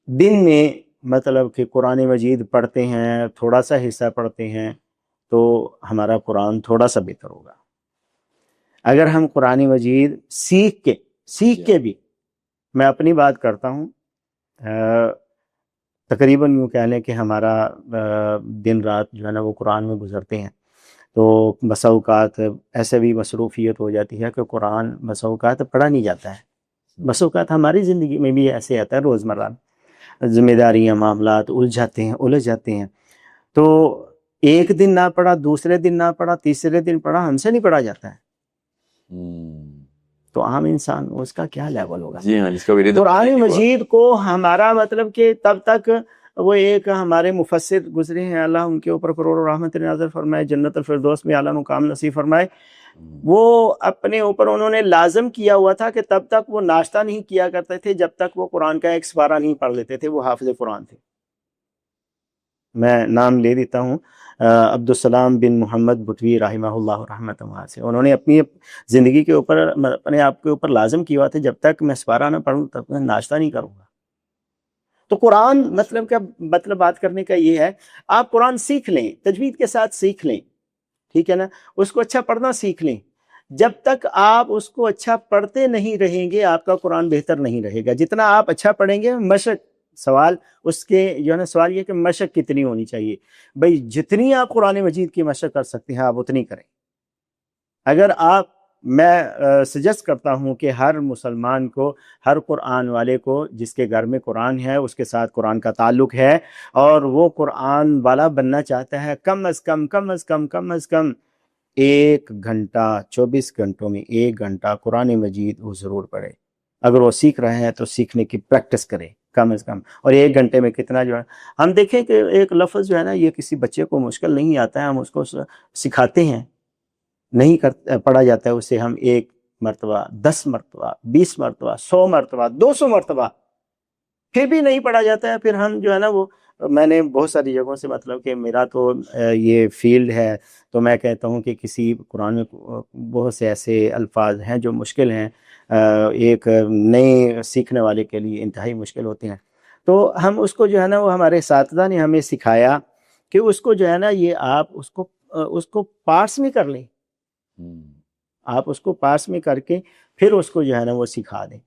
دن میں مطلب کہ قرآن مجید پڑھتے ہیں، تھوڑا سا حصہ پڑھتے ہیں، تو ہمارا قرآن تھوڑا سا بہتر ہوگا۔ اگر ہم قرآن مجید سیکھ کے بھی، میں اپنی بات کرتا ہوں، تقریباً یوں کہہ لیں کہ ہمارا دن رات جو ہے نا وہ قرآن میں گزرتے ہیں، تو بسا اوقات ایسے بھی مصروفیت ہو جاتی ہے کہ قرآن بسا اوقات پڑھا نہیں جاتا ہے۔ بسا اوقات ہماری زندگی میں بھی ایسے آتا ہے، روزمرہ ذمہ داریاں، معاملات الجھ جاتے ہیں، تو ایک دن نہ پڑھا، دوسرے دن نہ پڑھا، تیسرے دن پڑھا، ہم سے نہیں پڑھا جاتا ہے، تو عام انسان اس کا کیا لیول ہوگا؟ قرآن مجید کو ہمارا مطلب کہ تب تک وہ ایک ہمارے مفسر گزرے ہیں، اللہ ان کے اوپر کروڑوں رحمت نازل فرمائے، جنت الفردوس میں اعلیٰ مقام نصیب فرمائے، وہ اپنے اوپر انہوں نے لازم کیا ہوا تھا کہ تب تک وہ ناشتہ نہیں کیا کرتے تھے جب تک وہ قرآن کا ایک سپارہ نہیں پڑھ لیتے تھے۔ وہ حافظ قرآن تھے، میں نام لے دیتا ہوں، عبدالسلام بن محمد بٹوی رحمہ اللہ رحمۃ واسعہ۔ انہوں نے اپنی زندگی کے اوپر، اپنے آپ کے اوپر لازم کیا ہوا تھا جب تک میں سپارہ نہ پڑھوں تب تک ناشتہ نہیں کروں گا۔ تو قرآن مطلب بات کرنے کا یہ ہے، آپ قرآن سیکھ لیں، تجوید کے ساتھ سیکھ لیں، ٹھیک ہے نا، اس کو اچھا پڑھنا سیکھ لیں۔ جب تک آپ اس کو اچھا پڑھتے نہیں رہیں گے آپ کا قرآن بہتر نہیں رہے گا۔ جتنا آپ اچھا پڑھیں گے، مشق، سوال اس کے جو ہے نا سوال یہ کہ مشق کتنی ہونی چاہیے؟ بھائی جتنی آپ قرآن مجید کی مشق کر سکتے ہیں آپ اتنی کریں۔ اگر میں سجیسٹ کرتا ہوں کہ ہر مسلمان کو، ہر قرآن والے کو جس کے گھر میں قرآن ہے، اس کے ساتھ قرآن کا تعلق ہے اور وہ قرآن والا بننا چاہتا ہے، کم از کم 1 گھنٹہ، 24 گھنٹوں میں 1 گھنٹہ قرآن مجید وہ ضرور پڑھے۔ اگر وہ سیکھ رہے ہیں تو سیکھنے کی پریکٹس کرے کم از کم، اور 1 گھنٹے میں کتنا جو ہے، ہم دیکھیں کہ ایک لفظ جو ہے نا یہ کسی بچے کو مشکل نہیں آتا ہے، ہم اس کو سکھاتے ہیں، نہیں پڑھا جاتا ہے اسے، ہم 1 مرتبہ، 10 مرتبہ، 20 مرتبہ، 100 مرتبہ، 200 مرتبہ، پھر بھی نہیں پڑھا جاتا ہے۔ پھر ہم جو ہے نا وہ، میں نے بہت ساری جگہوں سے، مطلب کہ میرا تو یہ فیلڈ ہے، تو میں کہتا ہوں کہ کسی قرآن میں بہت سے ایسے الفاظ ہیں جو مشکل ہیں، ایک نئے سیکھنے والے کے لیے انتہائی مشکل ہوتے ہیں، تو ہم اس کو جو ہے نا وہ ہمارے اساتذہ نے ہمیں سکھایا کہ اس کو جو ہے نا یہ آپ اس کو پارس میں کر لیں، آپ اس کو پارس میں کر کے پھر اس کو جو ہے نا وہ سکھا دیں،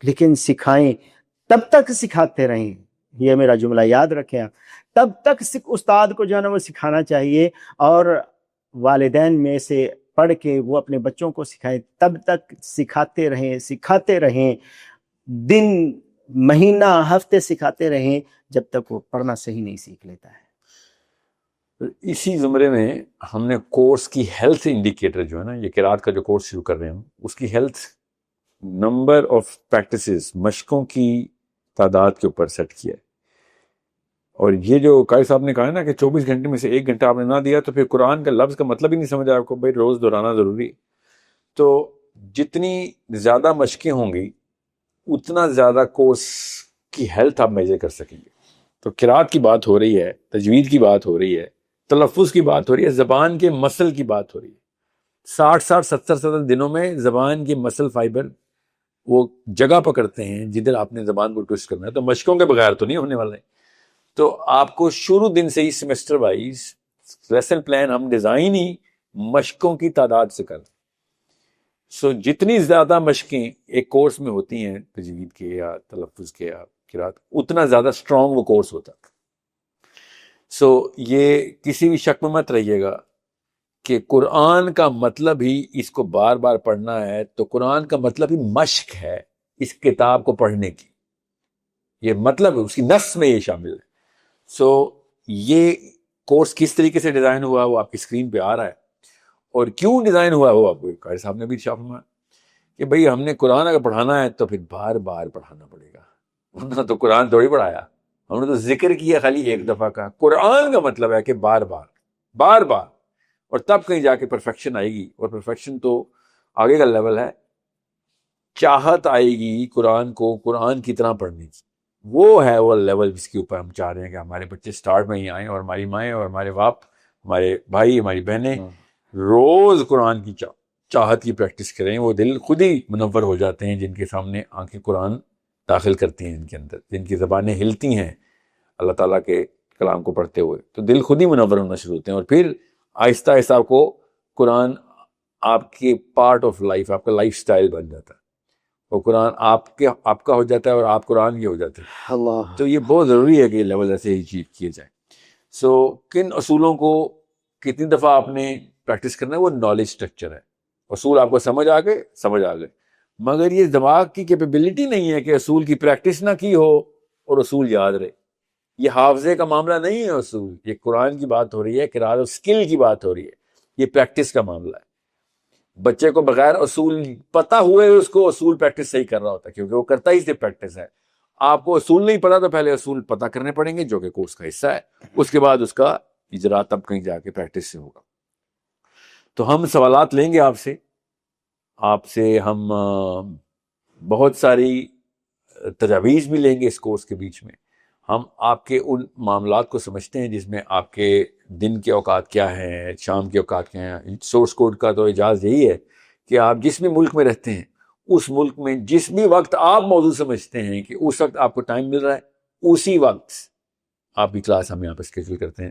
لیکن سکھائیں، تب تک سکھاتے رہیں، یہ میرا جملہ یاد رکھیں آپ، تب تک استاد کو جو ہے نا وہ سکھانا چاہیے، اور والدین میں سے پڑھ کے وہ اپنے بچوں کو سکھائیں، تب تک سکھاتے رہیں، دن، مہینہ، ہفتے سکھاتے رہیں، جب تک وہ پڑھنا صحیح نہیں سیکھ لیتا ہے۔ اسی زمرے میں ہم نے کورس کی ہیلتھ انڈیکیٹر جو ہے نا، یہ قرات کا جو کورس شروع کر رہے ہیں ہم، اس کی ہیلتھ نمبر آف پریکٹسز، مشقوں کی تعداد کے اوپر سیٹ کیا ہے. اور یہ جو قاری صاحب نے کہا ہے نا کہ 24 گھنٹے میں سے 1 گھنٹہ آپ نے نہ دیا تو پھر قرآن کا لفظ کا مطلب ہی نہیں سمجھا آپ کو. بھائی روز دہرانا ضروری. تو جتنی زیادہ مشقیں ہوں گی اتنا زیادہ کورس کی ہیلتھ آپ میجر کر سکیں گے. تو قرات کی بات ہو رہی ہے، تجوید کی بات ہو رہی ہے، تلفظ کی بات ہو رہی ہے، زبان کے مسل کی بات ہو رہی ہے. 60 70 دنوں میں زبان کے مسل فائبر وہ جگہ پکڑتے ہیں جدھر آپ نے زبان کو ٹوسٹ کرنا ہے. تو مشقوں کے بغیر تو نہیں ہونے والے. تو آپ کو شروع دن سے ہی سیمسٹر وائز لیسن پلان ہم ڈیزائن ہی مشقوں کی تعداد سے کر. سو جتنی زیادہ مشقیں ایک کورس میں ہوتی ہیں تجوید کے یا تلفظ کے یا قرات، اتنا زیادہ اسٹرانگ وہ کورس ہوتا. سو یہ کسی بھی شک میں مت رہیے گا کہ قرآن کا مطلب ہی اس کو بار بار پڑھنا ہے. تو قرآن کا مطلب ہی مشق ہے اس کتاب کو پڑھنے کی. یہ مطلب ہے، اس کی نص میں یہ شامل ہے. سو یہ کورس کس طریقے سے ڈیزائن ہوا وہ آپ کی اسکرین پہ آ رہا ہے. اور کیوں ڈیزائن ہوا وہ آپ کو قاری صاحب نے بھی ارشاد فرمایا کہ بھئی ہم نے قرآن اگر پڑھانا ہے تو پھر بار بار پڑھانا پڑے گا. ورنہ تو قرآن تھوڑی پڑھایا، ہم نے تو ذکر کیا خالی ایک دفعہ کا. قرآن کا مطلب ہے کہ بار بار بار بار، اور تب کہیں جا کے پرفیکشن آئے گی. اور پرفیکشن تو آگے کا لیول ہے، چاہت آئے گی قرآن کو قرآن کی طرح پڑھنے کی. وہ ہے وہ لیول جس کے اوپر ہم چاہ رہے ہیں کہ ہمارے بچے سٹارٹ میں ہی آئیں، اور ہماری مائیں اور ہمارے باپ، ہمارے بھائی، ہماری بہنیں روز قرآن کی چاہت کی پریکٹس کریں. وہ دل خود ہی منور ہو جاتے ہیں جن کے سامنے آنکھیں قرآن داخل کرتی ہیں ان کے اندر، جن کی زبانیں ہلتی ہیں اللہ تعالیٰ کے کلام کو پڑھتے ہوئے. تو دل خود ہی منور ہونا شروع ہوتے ہیں. اور پھر آہستہ آہستہ آپ کو قرآن آپ کے پارٹ آف لائف، آپ کا لائف سٹائل بن جاتا ہے. اور قرآن آپ کا ہو جاتا ہے اور آپ قرآن کے ہو جاتے ہیں. اللہ. تو یہ بہت ضروری ہے کہ یہ لیول ایسے ہی اچیو کیے جائیں. سو کن اصولوں کو کتنی دفعہ آپ نے پریکٹس کرنا ہے، وہ نالج اسٹرکچر ہے. اصول آپ کو سمجھ آ گئے، مگر یہ دماغ کی کیپیبلٹی نہیں ہے کہ اصول کی پریکٹس نہ کی ہو اور اصول یاد رہے. یہ حافظے کا معاملہ نہیں ہے اصول. یہ قرآن کی بات ہو رہی ہے، قرات اور اسکل کی بات ہو رہی ہے. یہ پریکٹس کا معاملہ ہے. بچے کو بغیر اصول پتہ ہوئے اس کو اصول پریکٹس صحیح کر رہا ہوتا ہے، کیونکہ وہ کرتا ہی صرف پریکٹس ہے. آپ کو اصول نہیں پتا تو پہلے اصول پتہ کرنے پڑیں گے جو کہ کورس کا حصہ ہے. اس کے بعد اس کا اجرا تب کہیں جا کے پریکٹس سے ہوگا. تو ہم سوالات لیں گے آپ سے ہم بہت ساری تجاویز بھی لیں گے اس کورس کے بیچ میں. ہم آپ کے ان معاملات کو سمجھتے ہیں جس میں آپ کے دن کے اوقات کیا ہیں، شام کے اوقات کیا ہیں. سورس کوڈ کا تو اجازت یہی ہے کہ آپ جس بھی ملک میں رہتے ہیں اس ملک میں جس بھی وقت آپ موضوع سمجھتے ہیں کہ اس وقت آپ کو ٹائم مل رہا ہے، اسی وقت آپ کی کلاس ہم یہاں پہ اسکیجول کرتے ہیں.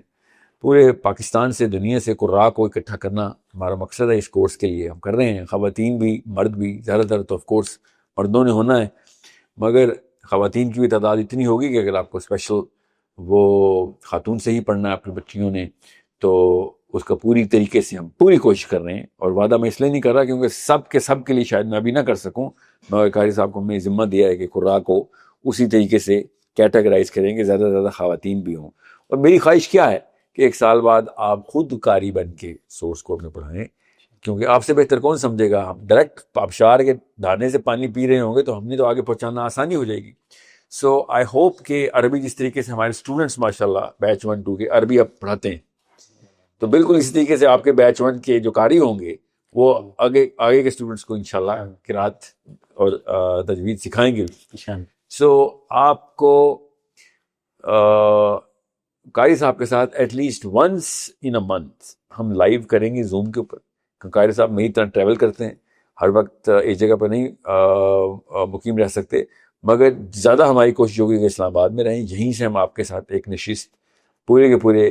پورے پاکستان سے، دنیا سے قراء کو اکٹھا کرنا ہمارا مقصد ہے اس کورس کے لیے. ہم کر رہے ہیں، خواتین بھی مرد بھی. زیادہ تر تو آف کورس مردوں نے ہونا ہے، مگر خواتین کی بھی تعداد اتنی ہوگی کہ اگر آپ کو اسپیشل وہ خاتون سے ہی پڑھنا ہے اپنی بچیوں نے تو اس کا پوری طریقے سے ہم پوری کوشش کر رہے ہیں. اور وعدہ میں اس لیے نہیں کر رہا کیونکہ سب کے لیے شاید میں ابھی نہ کر سکوں، مگر قاری صاحب کو ہم نے ذمہ دیا ہے کہ قراء کو اسی طریقے سے کیٹاگرائز کریں گے، زیادہ سے زیادہ خواتین بھی ہوں. اور میری خواہش کیا ہے کہ 1 سال بعد آپ خود قاری بن کے سورس کوڈ میں پڑھائیں، کیونکہ آپ سے بہتر کون سمجھے گا. آپ ڈائریکٹ آبشار کے دھانے سے پانی پی رہے ہوں گے تو ہم نے تو آگے پہنچانا آسانی ہو جائے گی. سو آئی ہوپ کہ عربی جس طریقے سے ہمارے اسٹوڈنٹس ماشاءاللہ بیچ 1 2 کے عربی اب پڑھاتے ہیں، تو بالکل اسی طریقے سے آپ کے بیچ 1 کے جو قاری ہوں گے وہ آگے کے اسٹوڈنٹس کو انشاءاللہ قرات اور تجوید سکھائیں گے. سو آپ کو قاری صاحب کے ساتھ at least once in a month ہم لائیو کریں گے زوم کے اوپر. قاری صاحب میری طرح ٹریول کرتے ہیں، ہر وقت ایک جگہ پر نہیں مقیم رہ سکتے، مگر زیادہ ہماری کوشش ہوگی کہ اسلام آباد میں رہیں. یہیں سے ہم آپ کے ساتھ ایک نشست پورے کے پورے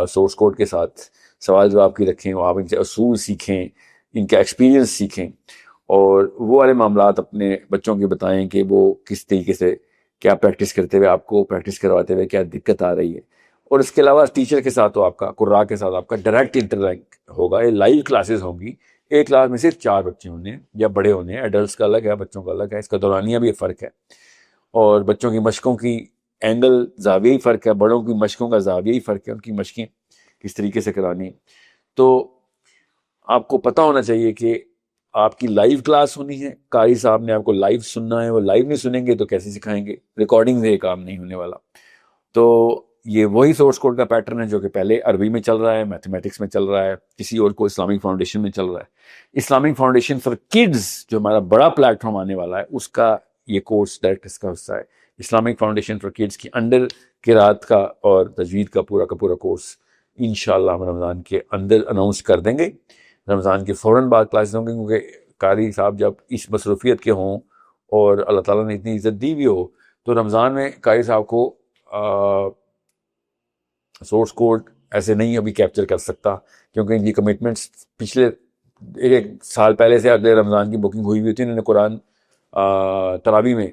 سورس کوڈ کے ساتھ سوال جواب کی رکھیں، آپ ان سے اصول سیکھیں، ان کا ایکسپیرینس سیکھیں، اور وہ والے معاملات اپنے بچوں کے بتائیں کہ وہ کس طریقے سے کیا پریکٹس کرتے ہوئے آپ کو پریکٹس کرواتے ہوئے کیا دقت آ رہی ہے. اور اس کے علاوہ ٹیچر کے ساتھ تو آپ کا قراء کے ساتھ آپ کا ڈائریکٹ انٹریکٹ ہوگا. یہ لائیو کلاسز ہوں گی. ایک کلاس میں صرف 4 بچے ہونے ہیں یا بڑے ہونے ہیں. ایڈلٹس کا الگ ہے، بچوں کا الگ ہے. اس کا دورانیہ بھی فرق ہے، اور بچوں کی مشقوں کی اینگل زاویہ ہی فرق ہے، بڑوں کی مشقوں کا زاویہ ہی فرق ہے. ان کی مشقیں کس طریقے سے کرانی. تو آپ کو پتہ ہونا چاہیے کہ آپ کی لائیو کلاس ہونی ہے, قاری صاحب نے آپ کو لائیو سننا ہے, وہ لائیو نہیں سنیں گے تو کیسے سکھائیں گے, ریکارڈنگ سے یہ کام نہیں ہونے والا. تو یہ وہی سورس کوڈ کا پیٹرن ہے جو کہ پہلے عربی میں چل رہا ہے, میتھمیٹکس میں چل رہا ہے, کسی اور کو اسلامک فاؤنڈیشن میں چل رہا ہے. اسلامک فاؤنڈیشن فار کڈز جو ہمارا بڑا پلیٹ فارم آنے والا ہے, اس کا یہ کورس ڈائریکٹ اس کا حصہ ہے. اسلامک فاؤنڈیشن فار کڈز کی انڈر قرات کا اور تجوید کا پورا کورس انشاءاللہ ہم رمضان کے اندر اناؤنس کر دیں گے. رمضان کے فوراً بعد کلاسز ہوں گے, کیونکہ قاری صاحب جب اس مصروفیت کے ہوں اور اللہ تعالیٰ نے اتنی عزت دی بھی ہو, تو رمضان میں قاری صاحب کو سورس کوڈ ایسے نہیں ابھی کیپچر کر سکتا, کیونکہ ان کی کمٹمنٹس پچھلے ایک سال پہلے سے اگلے رمضان کی بکنگ ہوئی ہوئی تھی. انہوں نے قرآن تراویح میں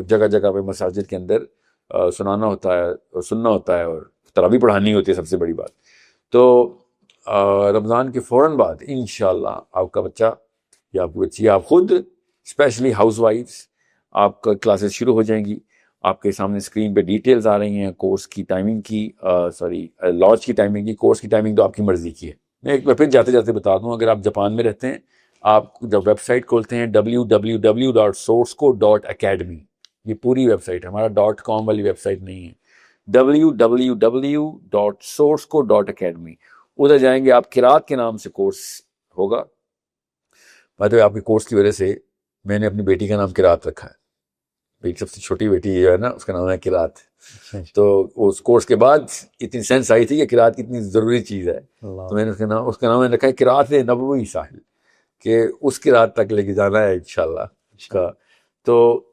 جگہ جگہ پہ مساجد کے اندر سنانا ہوتا ہے, سننا ہوتا ہے, اور تراویح پڑھانی ہوتی ہے سب سے بڑی بات. تو رمضان کے فوراً بعد انشاءاللہ آپ کا بچہ یا آپ کی بچی, آپ خود اسپیشلی ہاؤس وائفس, آپ کا کلاسز شروع ہو جائیں گی. آپ کے سامنے اسکرین پہ ڈیٹیلز آ رہی ہیں کورس کی ٹائمنگ کی, لانچ کی ٹائمنگ کی. کورس کی ٹائمنگ تو آپ کی مرضی کی ہے. میں ایک بار پھر جاتے جاتے بتا دوں, اگر آپ جاپان میں رہتے ہیں, آپ جب ویب سائٹ کھولتے ہیں www.sourcecode.academy, یہ پوری ویب سائٹ ہے, ہمارا .com والی ویب سائٹ نہیں ہے, www.sourcecode.academy. ادھر جائیں گے, آپ قرات کے نام سے کورس ہوگا. بات ہے آپ کے کورس کی وجہ سے میں نے اپنی بیٹی کا نام قرات رکھا ہے. میری سب سے چھوٹی بیٹی جو ہے نا, اس کا نام ہے قرات. تو اس کورس کے بعد اتنی سینس آئی تھی کہ قرات کتنی ضروری چیز ہے, تو میں نے اس کا نام رکھا ہے قرات نبوی ساحل, کہ اس قرات تک لے کے جانا ہے انشاءاللہ اس کا. تو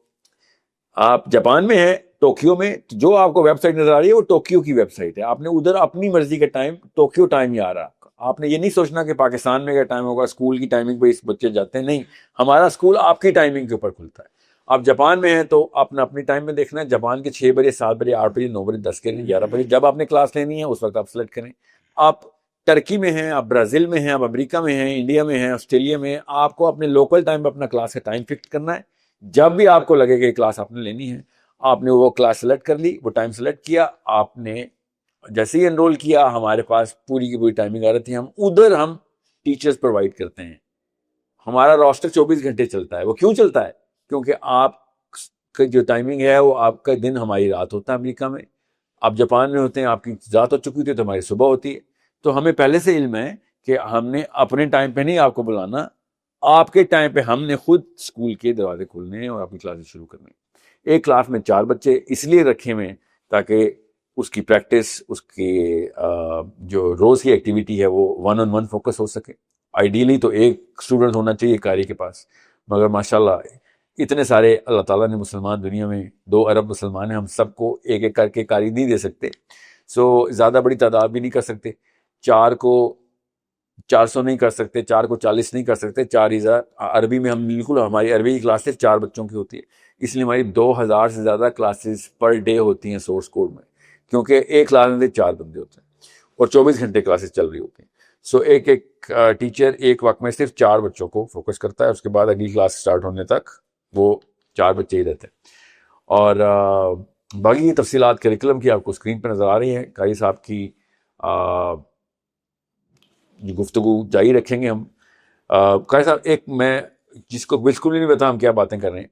آپ جاپان میں ہیں, ٹوکیو میں, جو آپ کو ویب سائٹ نظر آ رہی ہے وہ ٹوکیو کی ویب سائٹ ہے. آپ نے ادھر اپنی مرضی کا ٹائم, ٹوکیو ٹائم ہی آ رہا ہے. آپ نے یہ نہیں سوچنا کہ پاکستان میں کیا ٹائم ہوگا, اسکول کی ٹائمنگ پہ اس بچے جاتے ہیں, نہیں, ہمارا اسکول آپ کی ٹائمنگ کے اوپر کھلتا ہے. آپ جاپان میں ہیں تو آپ نے اپنی ٹائم میں دیکھنا ہے, جاپان کے 6 بجے 7 بجے 8 بجے 9 بجے 10 بجے 11 بجے جب آپ نے کلاس لینی ہے اس وقت آپ سلیکٹ کریں. آپ ٹرکی میں ہیں, آپ برازیل میں ہیں, آپ امریکہ میں ہیں, انڈیا میں ہیں, آسٹریلیا میں ہیں, آپ کو اپنے لوکل ٹائم پہ اپنا کلاس کا ٹائم فکس کرنا ہے. جب بھی آپ کو لگے کہ کلاس آپ نے لینی ہے, آپ نے وہ کلاس سلیکٹ کر لی, وہ ٹائم سلیکٹ کیا, آپ نے جیسے ہی انرول کیا, ہمارے پاس پوری کی پوری ٹائمنگ آ رہی تھی. ہم ٹیچرز پرووائڈ کرتے ہیں. ہمارا راسٹر 24 گھنٹے چلتا ہے. وہ کیوں چلتا ہے؟ کیونکہ آپ کی جو ٹائمنگ ہے وہ آپ کا دن ہماری رات ہوتا ہے. امریکہ میں, آپ جاپان میں ہوتے ہیں, آپ کی رات ہو چکی ہوتی ہے تو ہماری صبح ہوتی ہے. تو ہمیں پہلے سے علم ہے کہ ہم نے اپنے ٹائم پہ نہیں آپ کو بلانا, آپ کے ٹائم پہ ہم نے خود اسکول کے دروازے کھولنے ہیں اور اپنی کلاسز شروع کرنے. ایک کلاس میں 4 بچے اس لیے رکھے ہوئے تاکہ اس کی پریکٹس, اس کی جو روز کی ایکٹیویٹی ہے وہ 1-on-1 فوکس ہو سکے. آئیڈیلی تو ایک اسٹوڈنٹ ہونا چاہیے قاری کے پاس, مگر ماشاءاللہ اتنے سارے اللہ تعالیٰ نے مسلمان دنیا میں 2 ارب مسلمان ہیں, ہم سب کو ایک ایک کر کے قاری نہیں دے سکتے. سو زیادہ بڑی تعداد بھی نہیں کر سکتے. 4 کو 400 نہیں کر سکتے, 4 کو 40 نہیں کر سکتے. 4000 عربی میں ہم بالکل, ہماری عربی کی کلاسز 4 بچوں کی ہوتی ہے, اس لیے ہماری 2000 سے زیادہ کلاسز پر ڈے ہوتی ہیں سورس کوڈ میں, کیونکہ ایک کلاس میں 4 بندے ہوتے ہیں اور 24 گھنٹے کلاسز چل رہی ہوتی ہیں. سو ایک ٹیچر ایک وقت میں صرف 4 بچوں کو فوکس کرتا ہے, اس کے بعد اگلی کلاس سٹارٹ ہونے تک وہ 4 بچے ہی رہتے ہیں. اور باقی تفصیلات کریکولم کی آپ کو اسکرین پہ نظر آ رہی ہیں. قاری صاحب کی گفتگو جاری رکھیں گے ہم. قاری صاحب, ایک میں جس کو بالکل بھی نہیں پتا ہم کیا باتیں کر رہے ہیں,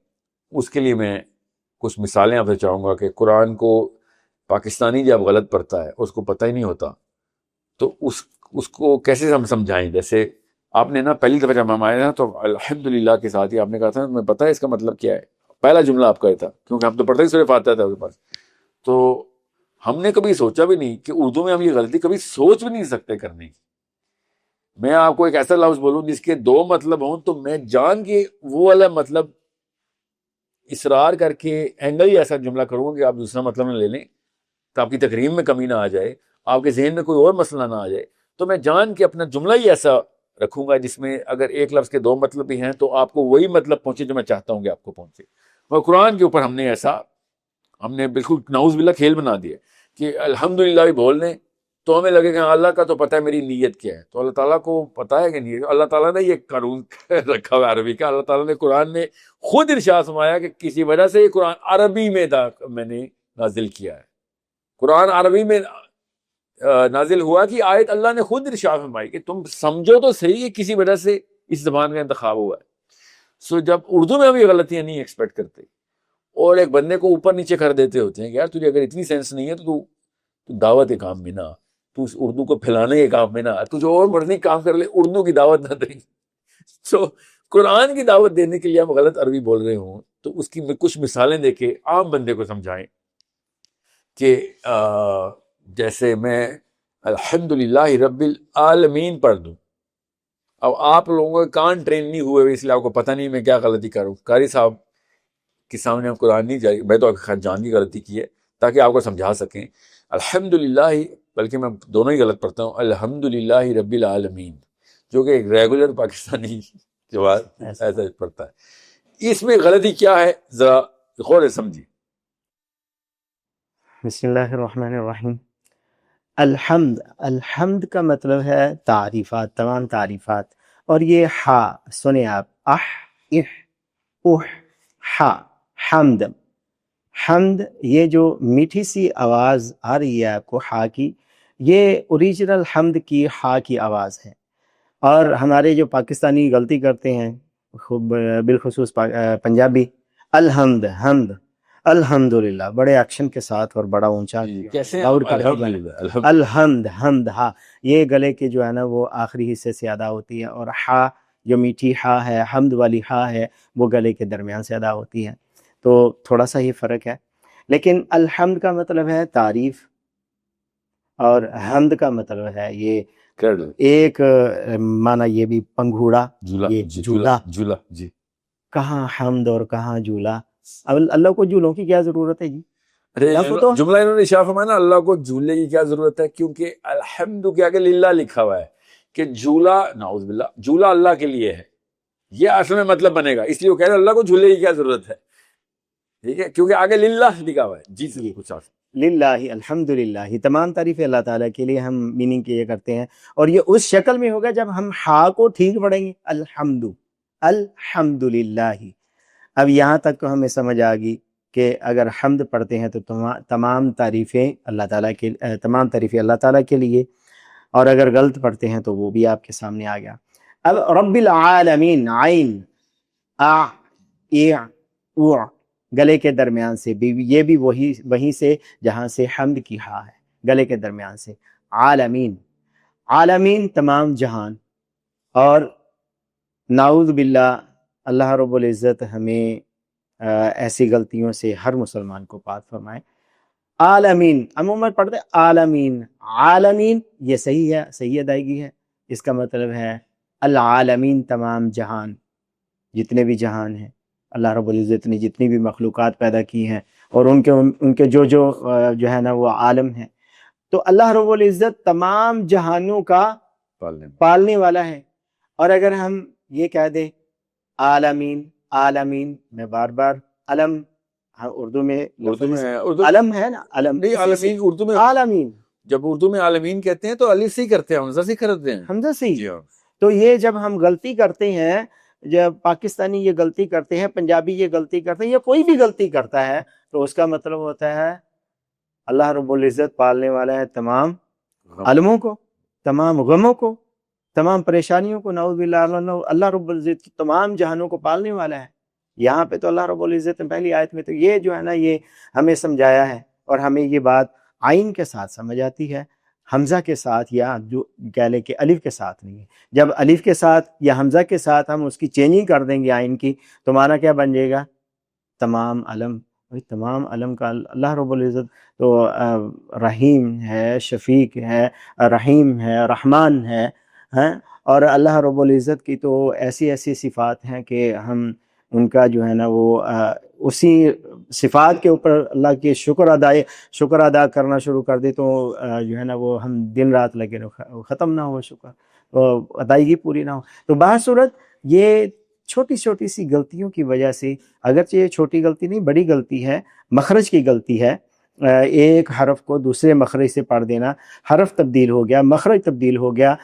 اس کے لیے میں کچھ مثالیں آپ سے چاہوں گا کہ قرآن کو پاکستانی جب غلط پڑھتا ہے, اس کو پتہ ہی نہیں ہوتا, تو اس کو کیسے ہم سمجھائیں. جیسے آپ نے نا پہلی دفعہ جب ہم آئے نا تو الحمدللہ کے ساتھ ہی آپ نے کہا تھا تمہیں پتہ ہے اس کا مطلب کیا ہے, پہلا جملہ آپ کا یہ تھا, کیونکہ ہم تو پڑھتے ہی سورہ فاتحہ تھا اس کے پاس. تو ہم نے کبھی سوچا بھی نہیں کہ اردو میں ہم یہ غلطی کبھی سوچ بھی نہیں سکتے کرنے کی. میں آپ کو ایک ایسا لفظ بولوں جس کے 2 مطلب ہوں, تو میں جان کے وہ والا مطلب اصرار کر کے اینگل ہی ایسا جملہ کروں گا کہ آپ دوسرا مطلب نہ لے لیں, تو آپ کی تقریم میں کمی نہ آ جائے, آپ کے ذہن میں کوئی اور مسئلہ نہ آ جائے. تو میں جان کے اپنا جملہ ہی ایسا رکھوں گا جس میں اگر ایک لفظ کے 2 مطلب بھی ہیں تو آپ کو وہی مطلب پہنچے جو میں چاہتا ہوں کہ آپ کو پہنچے. اور قرآن کے اوپر ہم نے بالکل نعوذ باللہ کھیل بنا دیا کہ الحمدللہ بھی بول دیں تو ہمیں لگے کہ اللہ کا تو پتہ ہے میری نیت کیا ہے. تو اللہ تعالیٰ کو پتہ ہے کہ نیت, اللہ تعالیٰ نے یہ قانون رکھا ہوا عربی کا. اللہ تعالیٰ نے قرآن میں خود ارشاد فرمایا کہ کسی وجہ سے یہ قرآن عربی میں میں نے نازل کیا ہے. قرآن عربی میں نازل ہوا کہ آیت اللہ نے خود ارشاد فرمائی کہ تم سمجھو تو صحیح کہ کسی وجہ سے اس زبان کا انتخاب ہوا ہے. سو جب اردو میں ہم یہ غلطیاں نہیں ایکسپیکٹ کرتے اور ایک بندے کو اوپر نیچے کر دیتے ہوتے ہیں کہ یار تجھے اگر اتنی سینس نہیں ہے تو تو دعوت کے کام میں نہ، تو اس اردو کو پھیلانے کے کام میں نہ، تو جو اور مرضی کام کر لے، اردو کی دعوت نہ دیں. سو قرآن کی دعوت دینے کے لیے ہم غلط عربی بول رہے ہوں تو اس کی کچھ مثالیں دے کے عام بندے کو سمجھائیں کہ جیسے میں الحمدللہ رب العالمین پڑھ دوں. اب آپ لوگوں کے کان ٹرین نہیں ہوئے اس لیے آپ کو پتہ نہیں میں کیا غلطی کروں. قاری صاحب کے سامنے ہم قرآن نہیں جائے، میں تو جان کی غلطی کی ہے تاکہ آپ کو سمجھا سکیں. الحمدللہ، بلکہ میں دونوں ہی غلط پڑھتا ہوں، الحمدللہ رب العالمین، جو کہ ایک ریگولر پاکستانی جواب ایسا پڑھتا ہے. اس میں غلطی کیا ہے ذرا غور سے سمجھیے. بسم اللہ الرحمن الرحیم. الحمد، الحمد کا مطلب ہے تعریفات، تمام تعریفات. اور یہ ہا سنیں آپ، اح اح اوہ ہا، حمد. حمد یہ جو میٹھی سی آواز آ رہی ہے آپ کو ہا کی، یہ اوریجنل حمد کی ہا کی آواز ہے. اور ہمارے جو پاکستانی غلطی کرتے ہیں، بالخصوص پنجابی، الحمد، حمد، الحمدللہ بڑے ایکشن کے ساتھ اور بڑا اونچا کیسے لاؤڈ کر کے الحمدللہ الحمد، حمد، ہا یہ گلے کے جو ہے نا وہ آخری حصے سے ادا ہوتی ہے، اور ہا جو میٹھی ہا ہے، حمد والی ہا ہے، وہ گلے کے درمیان سے ادا ہوتی ہے. تو تھوڑا سا ہی فرق ہے. لیکن الحمد کا مطلب ہے تعریف، اور حمد کا مطلب ہے یہ ایک معنی یہ بھی پنگھوڑا، یہ جھولا. جھولا جی. کہاں حمد اور کہاں جھولا؟ اب اللہ کو جھولوں کی کیا ضرورت ہے جی؟ جملہ انہوں نے ارشاد فرمایا نا، اللہ کو جھولنے کی کیا ضرورت ہے، کیونکہ الحمد کے آگے للہ لکھا ہوا ہے کہ جھولا، نعوذ باللہ، جھولا اللہ کے لیے ہے. یہ اصل میں مطلب بنے گا، اس لیے وہ کہہ رہے ہیں اللہ کو جھولنے کی کیا ضرورت ہے. ٹھیک ہے، کیونکہ آگے للہ لکھا ہوا ہے. جی سر کچھ للہ، الحمدللہ، تمام تعریف اللہ تعالیٰ کے لیے. ہم میننگ یہ کرتے ہیں، اور یہ اس شکل میں ہوگا جب ہم ہا کو ٹھیک پڑھیں گے، الحمد، الحمدللہ. اب یہاں تک تو ہمیں سمجھ آ گئی کہ اگر حمد پڑھتے ہیں تو تمام تعریفیں اللہ تعالیٰ کے، تمام تعریفیں اللہ تعالیٰ کے لیے، اور اگر غلط پڑھتے ہیں تو وہ بھی آپ کے سامنے آ گیا. اب رب العالمین، عین، آ ای او، گلے کے درمیان سے بھی، یہ بھی وہیں سے جہاں سے حمد کی ہا ہے، گلے کے درمیان سے. عالمین، عالمین تمام جہان. اور نعوذ باللہ، اللہ رب العزت ہمیں ایسی غلطیوں سے ہر مسلمان کو پاک فرمائے. عالمین عموماً پڑھتے عالمین، عالمین یہ صحیح ہے، صحیح ادائیگی ہے. اس کا مطلب ہے العالمین، تمام جہان، جتنے بھی جہان ہیں. اللہ رب العزت نے جتنی بھی مخلوقات پیدا کی ہیں اور ان کے جو ہے نا وہ عالم ہیں، تو اللہ رب العزت تمام جہانوں کا پالنے والا ہے. اور اگر ہم یہ کہہ دیں عالمین، عالمین، میں بار بار علم، اردو میں علم ہے نا، علم نہیں، عالمین اردو میں، عالمین جب اردو میں عالمین کہتے ہیں تو الف سے ہی کرتے ہیں، حمزہ سے کرتے ہیں، حمزہ سے. جی ہاں. تو یہ جب ہم غلطی کرتے ہیں، جب پاکستانی یہ غلطی کرتے ہیں، پنجابی یہ غلطی کرتے ہیں، یا کوئی بھی غلطی کرتا ہے، تو اس کا مطلب ہوتا ہے اللہ رب العزت پالنے والا ہے تمام علموں کو، تمام غموں کو، تمام پریشانیوں کو. نعوذ باللہ، اللہ رب العزت تمام جہانوں کو پالنے والا ہے. یہاں پہ تو اللہ رب العزت نے پہلی آیت میں تو یہ جو ہے نا یہ ہمیں سمجھایا ہے، اور ہمیں یہ بات عین کے ساتھ سمجھ آتی ہے، حمزہ کے ساتھ، یا جو کہہ لیں کہ الف کے ساتھ نہیں ہے. جب الف کے ساتھ یا حمزہ کے ساتھ ہم اس کی چینجنگ کر دیں گے عین کی، تو معنی کیا بن جائے گا؟ تمام علم. تمام علم کا اللہ رب العزت تو رحیم ہے، شفیق ہے، رحیم ہے، رحمان ہے، اور اللہ رب العزت کی تو ایسی ایسی صفات ہیں کہ ہم ان کا جو ہے نا وہ اسی صفات کے اوپر اللہ کے شکر ادا کرنا شروع کر دے تو جو ہے نا وہ ہم دن رات لگے رہو، ختم نہ ہو شکر، تو ادائیگی پوری نہ ہو. تو بہرصورت یہ چھوٹی چھوٹی سی غلطیوں کی وجہ سے، اگرچہ یہ چھوٹی غلطی نہیں، بڑی غلطی ہے، مخرج کی غلطی ہے. ایک حرف کو دوسرے مخرج سے پڑھ دینا، حرف تبدیل ہو گیا، مخرج تبدیل ہو گیا،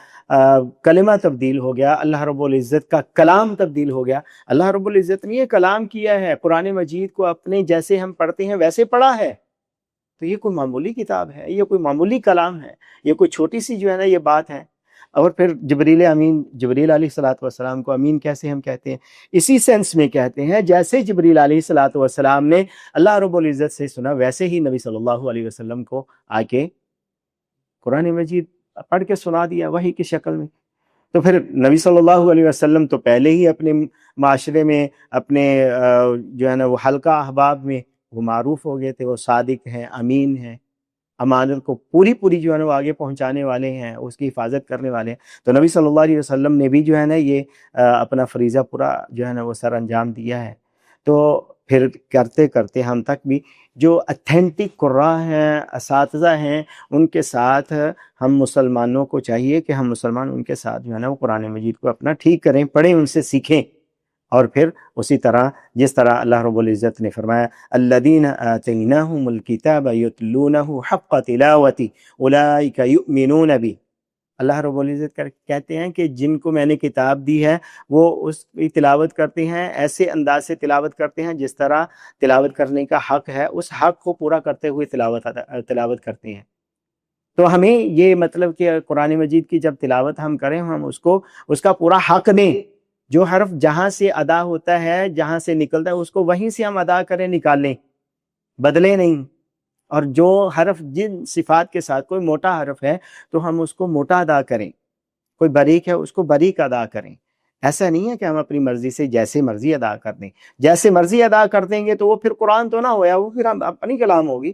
کلمہ تبدیل ہو گیا، اللہ رب العزت کا کلام تبدیل ہو گیا. اللہ رب العزت نے یہ کلام کیا ہے، قرآن مجید کو اپنے جیسے ہم پڑھتے ہیں ویسے پڑھا ہے. تو یہ کوئی معمولی کتاب ہے، یہ کوئی معمولی کلام ہے، یہ کوئی چھوٹی سی جو ہے نا یہ بات ہے۔ اور پھر جبریل امین، جبریل علیہ الصلوۃ والسلام کو امین کیسے ہم کہتے ہیں؟ اسی سینس میں کہتے ہیں جیسے جبریل علیہ الصلوۃ والسلام نے اللہ رب العزت سے سنا، ویسے ہی نبی صلی اللہ علیہ وسلم کو آ کے قرآن مجید پڑھ کے سنا دیا وحی کی شکل میں۔ تو پھر نبی صلی اللہ علیہ وسلم تو پہلے ہی اپنے معاشرے میں، اپنے جو ہے نا وہ حلقہ احباب میں وہ معروف ہو گئے تھے، وہ صادق ہیں، امین ہیں، امانت کو پوری جو ہے نا وہ آگے پہنچانے والے ہیں، اس کی حفاظت کرنے والے ہیں۔ تو نبی صلی اللہ علیہ وسلم نے بھی جو ہے نا یہ اپنا فریضہ پورا جو ہے نا وہ سر انجام دیا ہے۔ تو پھر کرتے کرتے ہم تک بھی جو اتھینٹک قراء ہیں، اساتذہ ہیں، ان کے ساتھ ہم مسلمانوں کو چاہیے کہ ہم مسلمان ان کے ساتھ جو ہے نا وہ قرآن مجید کو اپنا ٹھیک کریں، پڑھیں، ان سے سیکھیں۔ اور پھر اسی طرح جس طرح اللہ رب العزت نے فرمایا الذین آتیناہم الکتاب یتلونہ حق تلاوتہ اولئک یؤمنون بہ، اللہ رب العزت کہتے ہیں کہ جن کو میں نے کتاب دی ہے وہ اس کی تلاوت کرتے ہیں، ایسے انداز سے تلاوت کرتے ہیں جس طرح تلاوت کرنے کا حق ہے، اس حق کو پورا کرتے ہوئے تلاوت کرتے ہیں۔ تو ہمیں یہ مطلب کہ قرآن مجید کی جب تلاوت ہم کریں، ہم اس کا پورا حق دیں، جو حرف جہاں سے ادا ہوتا ہے، جہاں سے نکلتا ہے، اس کو وہیں سے ہم ادا کریں، نکالیں، بدلیں نہیں۔ اور جو حرف جن صفات کے ساتھ، کوئی موٹا حرف ہے تو ہم اس کو موٹا ادا کریں، کوئی باریک ہے اس کو باریک ادا کریں۔ ایسا نہیں ہے کہ ہم اپنی مرضی سے جیسے مرضی ادا کر دیں۔ جیسے مرضی ادا کر دیں گے تو وہ پھر قرآن تو نہ ہویا، وہ پھر ہم اپنی کلام ہوگی۔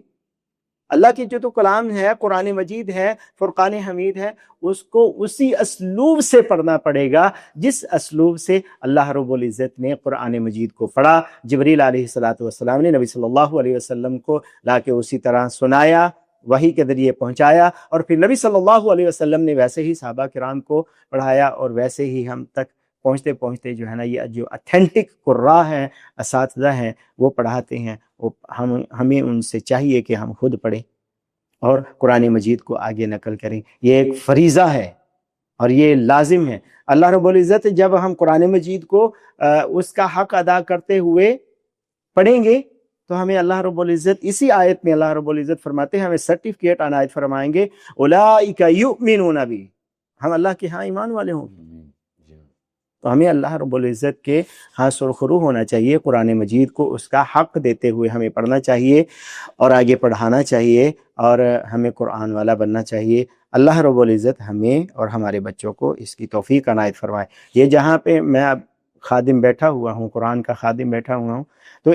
اللہ کی جو تو کلام ہے، قرآن مجید ہے، فرقان حمید ہے، اس کو اسی اسلوب سے پڑھنا پڑے گا جس اسلوب سے اللہ رب العزت نے قرآن مجید کو پڑھا۔ جبریل علیہ الصلوۃ والسلام نے نبی صلی اللہ علیہ وسلم کو لا کے اسی طرح سنایا، وحی کے ذریعے پہنچایا، اور پھر نبی صلی اللہ علیہ وسلم نے ویسے ہی صحابہ کرام کو پڑھایا، اور ویسے ہی ہم تک پہنچتے پہنچتے جو ہے نا یہ جو اتھینٹک قراء ہیں، اساتذہ ہیں، وہ پڑھاتے ہیں۔ ہمیں ان سے چاہیے کہ ہم خود پڑھیں اور قرآن مجید کو آگے نقل کریں۔ یہ ایک فریضہ ہے اور یہ لازم ہے۔ اللہ رب العزت جب ہم قرآن مجید کو اس کا حق ادا کرتے ہوئے پڑھیں گے تو ہمیں اللہ رب العزت اسی آیت میں اللہ رب العزت فرماتے ہیں، ہمیں سرٹیفکیٹ عنایت فرمائیں گے، اولئک یؤمنون بہ، ہم اللہ کے ہاں ایمان والے ہوں گے۔ تو ہمیں اللہ رب العزت کے ہاں سرخرو ہونا چاہیے، قرآن مجید کو اس کا حق دیتے ہوئے ہمیں پڑھنا چاہیے اور آگے پڑھانا چاہیے، اور ہمیں قرآن والا بننا چاہیے۔ اللہ رب العزت ہمیں اور ہمارے بچوں کو اس کی توفیق عنایت فرمائے۔ یہ جہاں پہ میں اب خادم بیٹھا ہوا ہوں، قرآن کا خادم بیٹھا ہوا ہوں، تو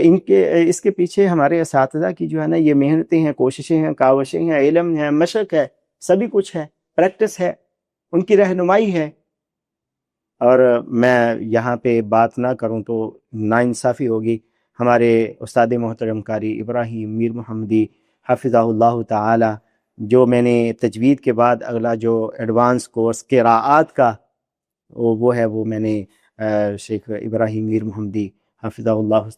اس کے پیچھے ہمارے اساتذہ کی جو ہے نا یہ محنتیں ہیں، کوششیں ہیں، کاوشیں ہیں، علم ہے، مشق ہے، سبھی کچھ ہے، پریکٹس ہے، ان کی رہنمائی ہے۔ اور میں یہاں پہ بات نہ کروں تو ناانصافی ہوگی۔ ہمارے استاد محترم قاری ابراہیم میر محمدی حفظہ اللہ تعالی، جو میں نے تجوید کے بعد اگلا جو ایڈوانس کورس قراءات کا وہ ہے، وہ میں نے شیخ ابراہیم میر محمدی حفظہ اللہ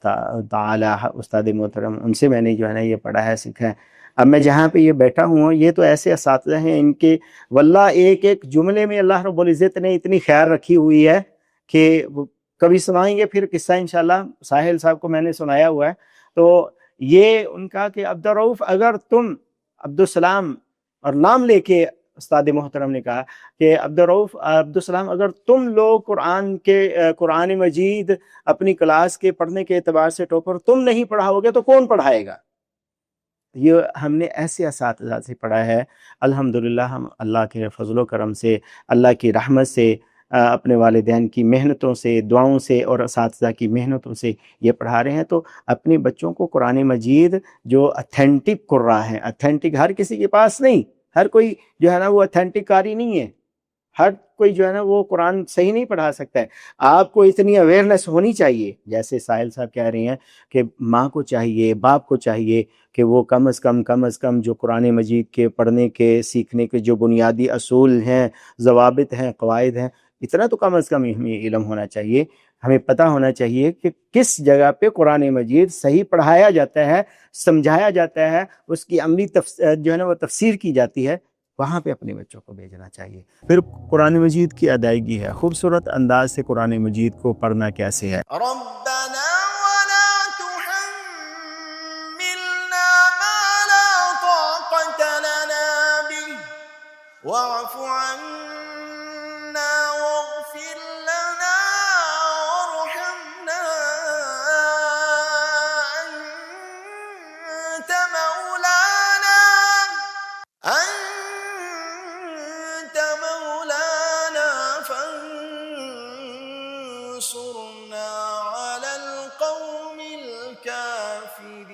تعالی استاد محترم، ان سے میں نے جو ہے نا یہ پڑھا ہے، سیکھا ہے۔ اب میں جہاں پہ یہ بیٹھا ہوں، یہ تو ایسے اساتذہ ہیں، ان کے واللہ ایک ایک جملے میں اللہ رب العزت نے اتنی خیر رکھی ہوئی ہے کہ کبھی سنائیں گے پھر قصہ انشاءاللہ، ساحل صاحب کو میں نے سنایا ہوا ہے۔ تو یہ ان کا کہ عبدالرؤف، اگر تم عبدالسلام، اور نام لے کے استاد محترم نے کہا کہ عبدالرؤف، عبدالسلام، اگر تم لوگ قرآن مجید اپنی کلاس کے پڑھنے کے اعتبار سے ٹاپر تم نہیں پڑھاؤ گے تو کون پڑھائے گا؟ یہ ہم نے ایسے اساتذہ سے پڑھا ہے، الحمدللہ۔ ہم اللہ کے فضل و کرم سے، اللہ کی رحمت سے، اپنے والدین کی محنتوں سے، دعاؤں سے، اور اساتذہ کی محنتوں سے یہ پڑھا رہے ہیں۔ تو اپنے بچوں کو قرآن مجید جو اتھینٹک قراء ہیں، اتھینٹک ہر کسی کے پاس نہیں، ہر کوئی جو ہے نا وہ اتھینٹک قاری نہیں ہے، ہر کوئی جو ہے نا وہ قرآن صحیح نہیں پڑھا سکتا ہے۔ آپ کو اتنی اویئرنیس ہونی چاہیے، جیسے ساحل صاحب کہہ رہے ہیں کہ ماں کو چاہیے، باپ کو چاہیے کہ وہ کم از کم جو قرآن مجید کے پڑھنے کے، سیکھنے کے جو بنیادی اصول ہیں، ضوابط ہیں، قواعد ہیں، اتنا تو کم از کم ہمیں علم ہونا چاہیے۔ ہمیں پتہ ہونا چاہیے کہ کس جگہ پہ قرآن مجید صحیح پڑھایا جاتا ہے، سمجھایا جاتا ہے، اس کی عملی جو ہے نا وہ تفسیر کی جاتی ہے، وہاں پہ اپنے بچوں کو بھیجنا چاہیے۔ پھر قرآن مجید کی ادائیگی ہے، خوبصورت انداز سے قرآن مجید کو پڑھنا کیسے ہے۔ ربنا ولا تحملنا ما لا واعف عنا واغفر لنا وارحمنا أنت مولانا فانصرنا على القوم الكافرين.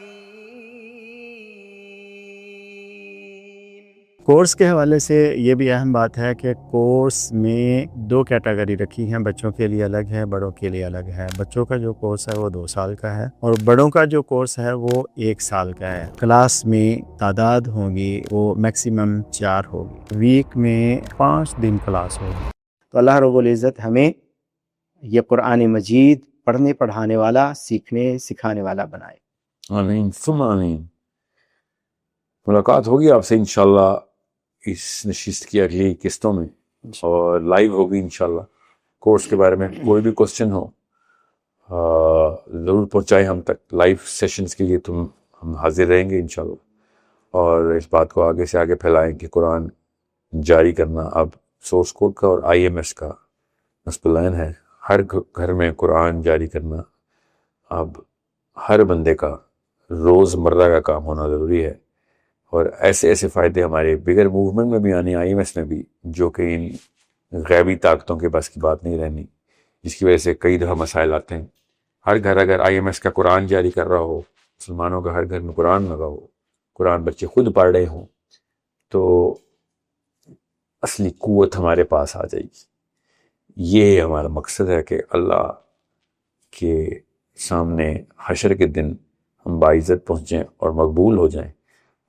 کورس کے حوالے سے یہ بھی اہم بات ہے کہ کورس میں 2 کیٹیگری رکھی ہیں، بچوں کے لیے الگ ہے، بڑوں کے لیے الگ ہے. بچوں کا جو کورس ہے وہ 2 سال کا ہے اور بڑوں کا جو کورس ہے وہ 1 سال کا ہے. کلاس میں تعداد ہوگی وہ میکسیمم 4 ہوگی، ویک میں 5 دن کلاس ہوگی. تو اللہ رب العزت ہمیں یہ قرآن مجید پڑھنے پڑھانے والا، سیکھنے سکھانے والا بنائے. آمین ثم آمین. ملاقات ہوگی آپ سے انشاءاللہ اس نشست کی اگلی قسطوں میں، اور لائیو ہوگی انشاءاللہ. کورس کے بارے میں کوئی بھی کوسچن ہو ضرور پہنچائیں ہم تک. لائیو سیشنز کے لیے ہم حاضر رہیں گے انشاءاللہ، اور اس بات کو آگے سے آگے پھیلائیں کہ قرآن جاری کرنا اب سورس کوڈ کا اور IMS کا نصب العین ہے. ہر گھر میں قرآن جاری کرنا اب ہر بندے کا روز مرہ کا کام ہونا ضروری ہے. اور ایسے ایسے فائدے ہمارے بگر موومنٹ میں بھی آنے، IMS میں بھی، جو کہ ان غیبی طاقتوں کے بس کی بات نہیں رہنی، جس کی وجہ سے کئی دفعہ مسائل آتے ہیں. ہر گھر اگر IMS کا قرآن جاری کر رہا ہو، مسلمانوں کا ہر گھر میں قرآن لگا ہو، قرآن بچے خود پڑھ رہے ہوں، تو اصلی قوت ہمارے پاس آ جائے گی. یہ ہمارا مقصد ہے کہ اللہ کے سامنے حشر کے دن ہم باعزت پہنچیں اور مقبول ہو جائیں.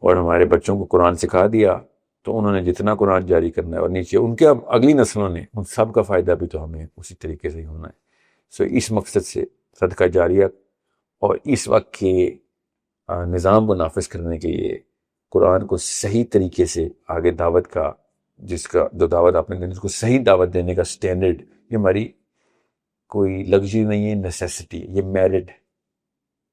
اور ہمارے بچوں کو قرآن سکھا دیا تو انہوں نے جتنا قرآن جاری کرنا ہے، اور نیچے ان کے اب اگلی نسلوں نے، ان سب کا فائدہ بھی تو ہمیں اسی طریقے سے ہی ہونا ہے. اس مقصد سے صدقہ جاریہ اور اس وقت کے نظام کو نافذ کرنے کے لیے قرآن کو صحیح طریقے سے آگے دعوت کا، جس کا جو دعوت آپ نے دینی، اس کو صحیح دعوت دینے کا سٹینڈرڈ، یہ ہماری کوئی لگژری نہیں ہے، نیسیسٹی، یہ میرٹ.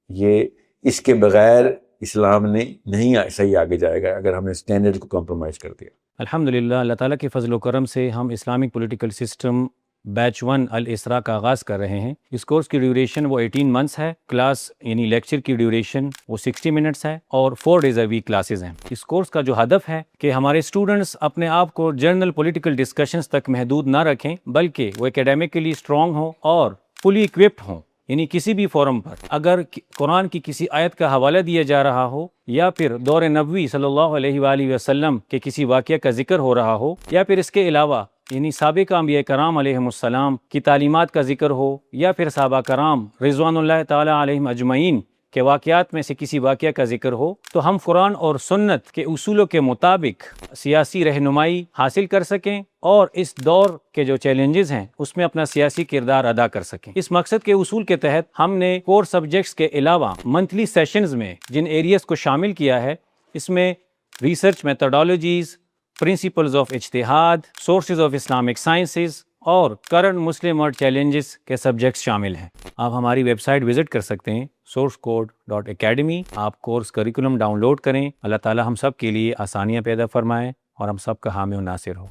یہ اس کے بغیر اسلام نے نہیں صحیح آگے جائے گا اگر ہم نے سٹینڈرڈ کو کمپرومائز کر دیا. الحمدللہ اللہ تعالیٰ کے فضل و کرم سے ہم اسلامک پولیٹیکل سسٹم بیچ 1 الاسراء کا آغاز کر رہے ہیں. اس کورس کی ڈیوریشن وہ 18 منتھس ہے. کلاس یعنی لیکچر کی ڈیوریشن وہ 60 منٹس ہے اور 4 ڈیز اے ویک کلاسز ہیں. اس کورس کا جو ہدف ہے کہ ہمارے اسٹوڈنٹس اپنے آپ کو جنرل پولیٹیکل ڈسکشنز تک محدود نہ رکھیں، بلکہ وہ اکیڈیمکلی اسٹرانگ ہوں اور فلی اکوپڈ ہوں. یعنی کسی بھی فورم پر اگر قرآن کی کسی آیت کا حوالہ دیا جا رہا ہو، یا پھر دور نبوی صلی اللہ علیہ وآلہ وسلم کے کسی واقعہ کا ذکر ہو رہا ہو، یا پھر اس کے علاوہ یعنی سابق انبیاء کرام علیہم السلام کی تعلیمات کا ذکر ہو، یا پھر صحابہ کرام رضوان اللہ تعالیٰ علیہم اجمعین کے واقعات میں سے کسی واقعہ کا ذکر ہو، تو ہم قرآن اور سنت کے اصولوں کے مطابق سیاسی رہنمائی حاصل کر سکیں اور اس دور کے جو چیلنجز ہیں اس میں اپنا سیاسی کردار ادا کر سکیں. اس مقصد کے اصول کے تحت ہم نے کور سبجیکٹس کے علاوہ منتھلی سیشنز میں جن ایریاز کو شامل کیا ہے، اس میں ریسرچ میتھڈالوجیز، پرنسپلز آف اجتہاد، سورسز آف اسلامک سائنسز اور کرنٹ مسلم ورلڈ چیلنجز کے سبجیکٹس شامل ہیں. آپ ہماری ویب سائٹ وزٹ کر سکتے ہیں sourcecode.academy. آپ کورس کریکولم ڈاؤن لوڈ کریں. اللہ تعالی ہم سب کے لیے آسانیاں پیدا فرمائیں اور ہم سب کا حامی و ناصر ہو.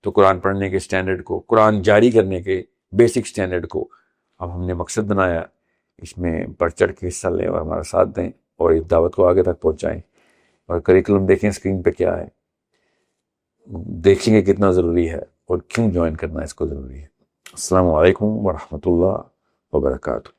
تو قرآن پڑھنے کے سٹینڈرڈ کو، قرآن جاری کرنے کے بیسک سٹینڈرڈ کو اب ہم نے مقصد بنایا. اس میں بڑھ چڑھ کے حصہ لیں اور ہمارا ساتھ دیں اور اس دعوت کو آگے تک پہنچائیں. اور کریکولم دیکھیں اسکرین پہ کیا ہے، دیکھیں گے کتنا ضروری ہے اور کیوں جوائن کرنا اس کو ضروری ہے. السلام علیکم ورحمۃ اللہ وبرکاتہ.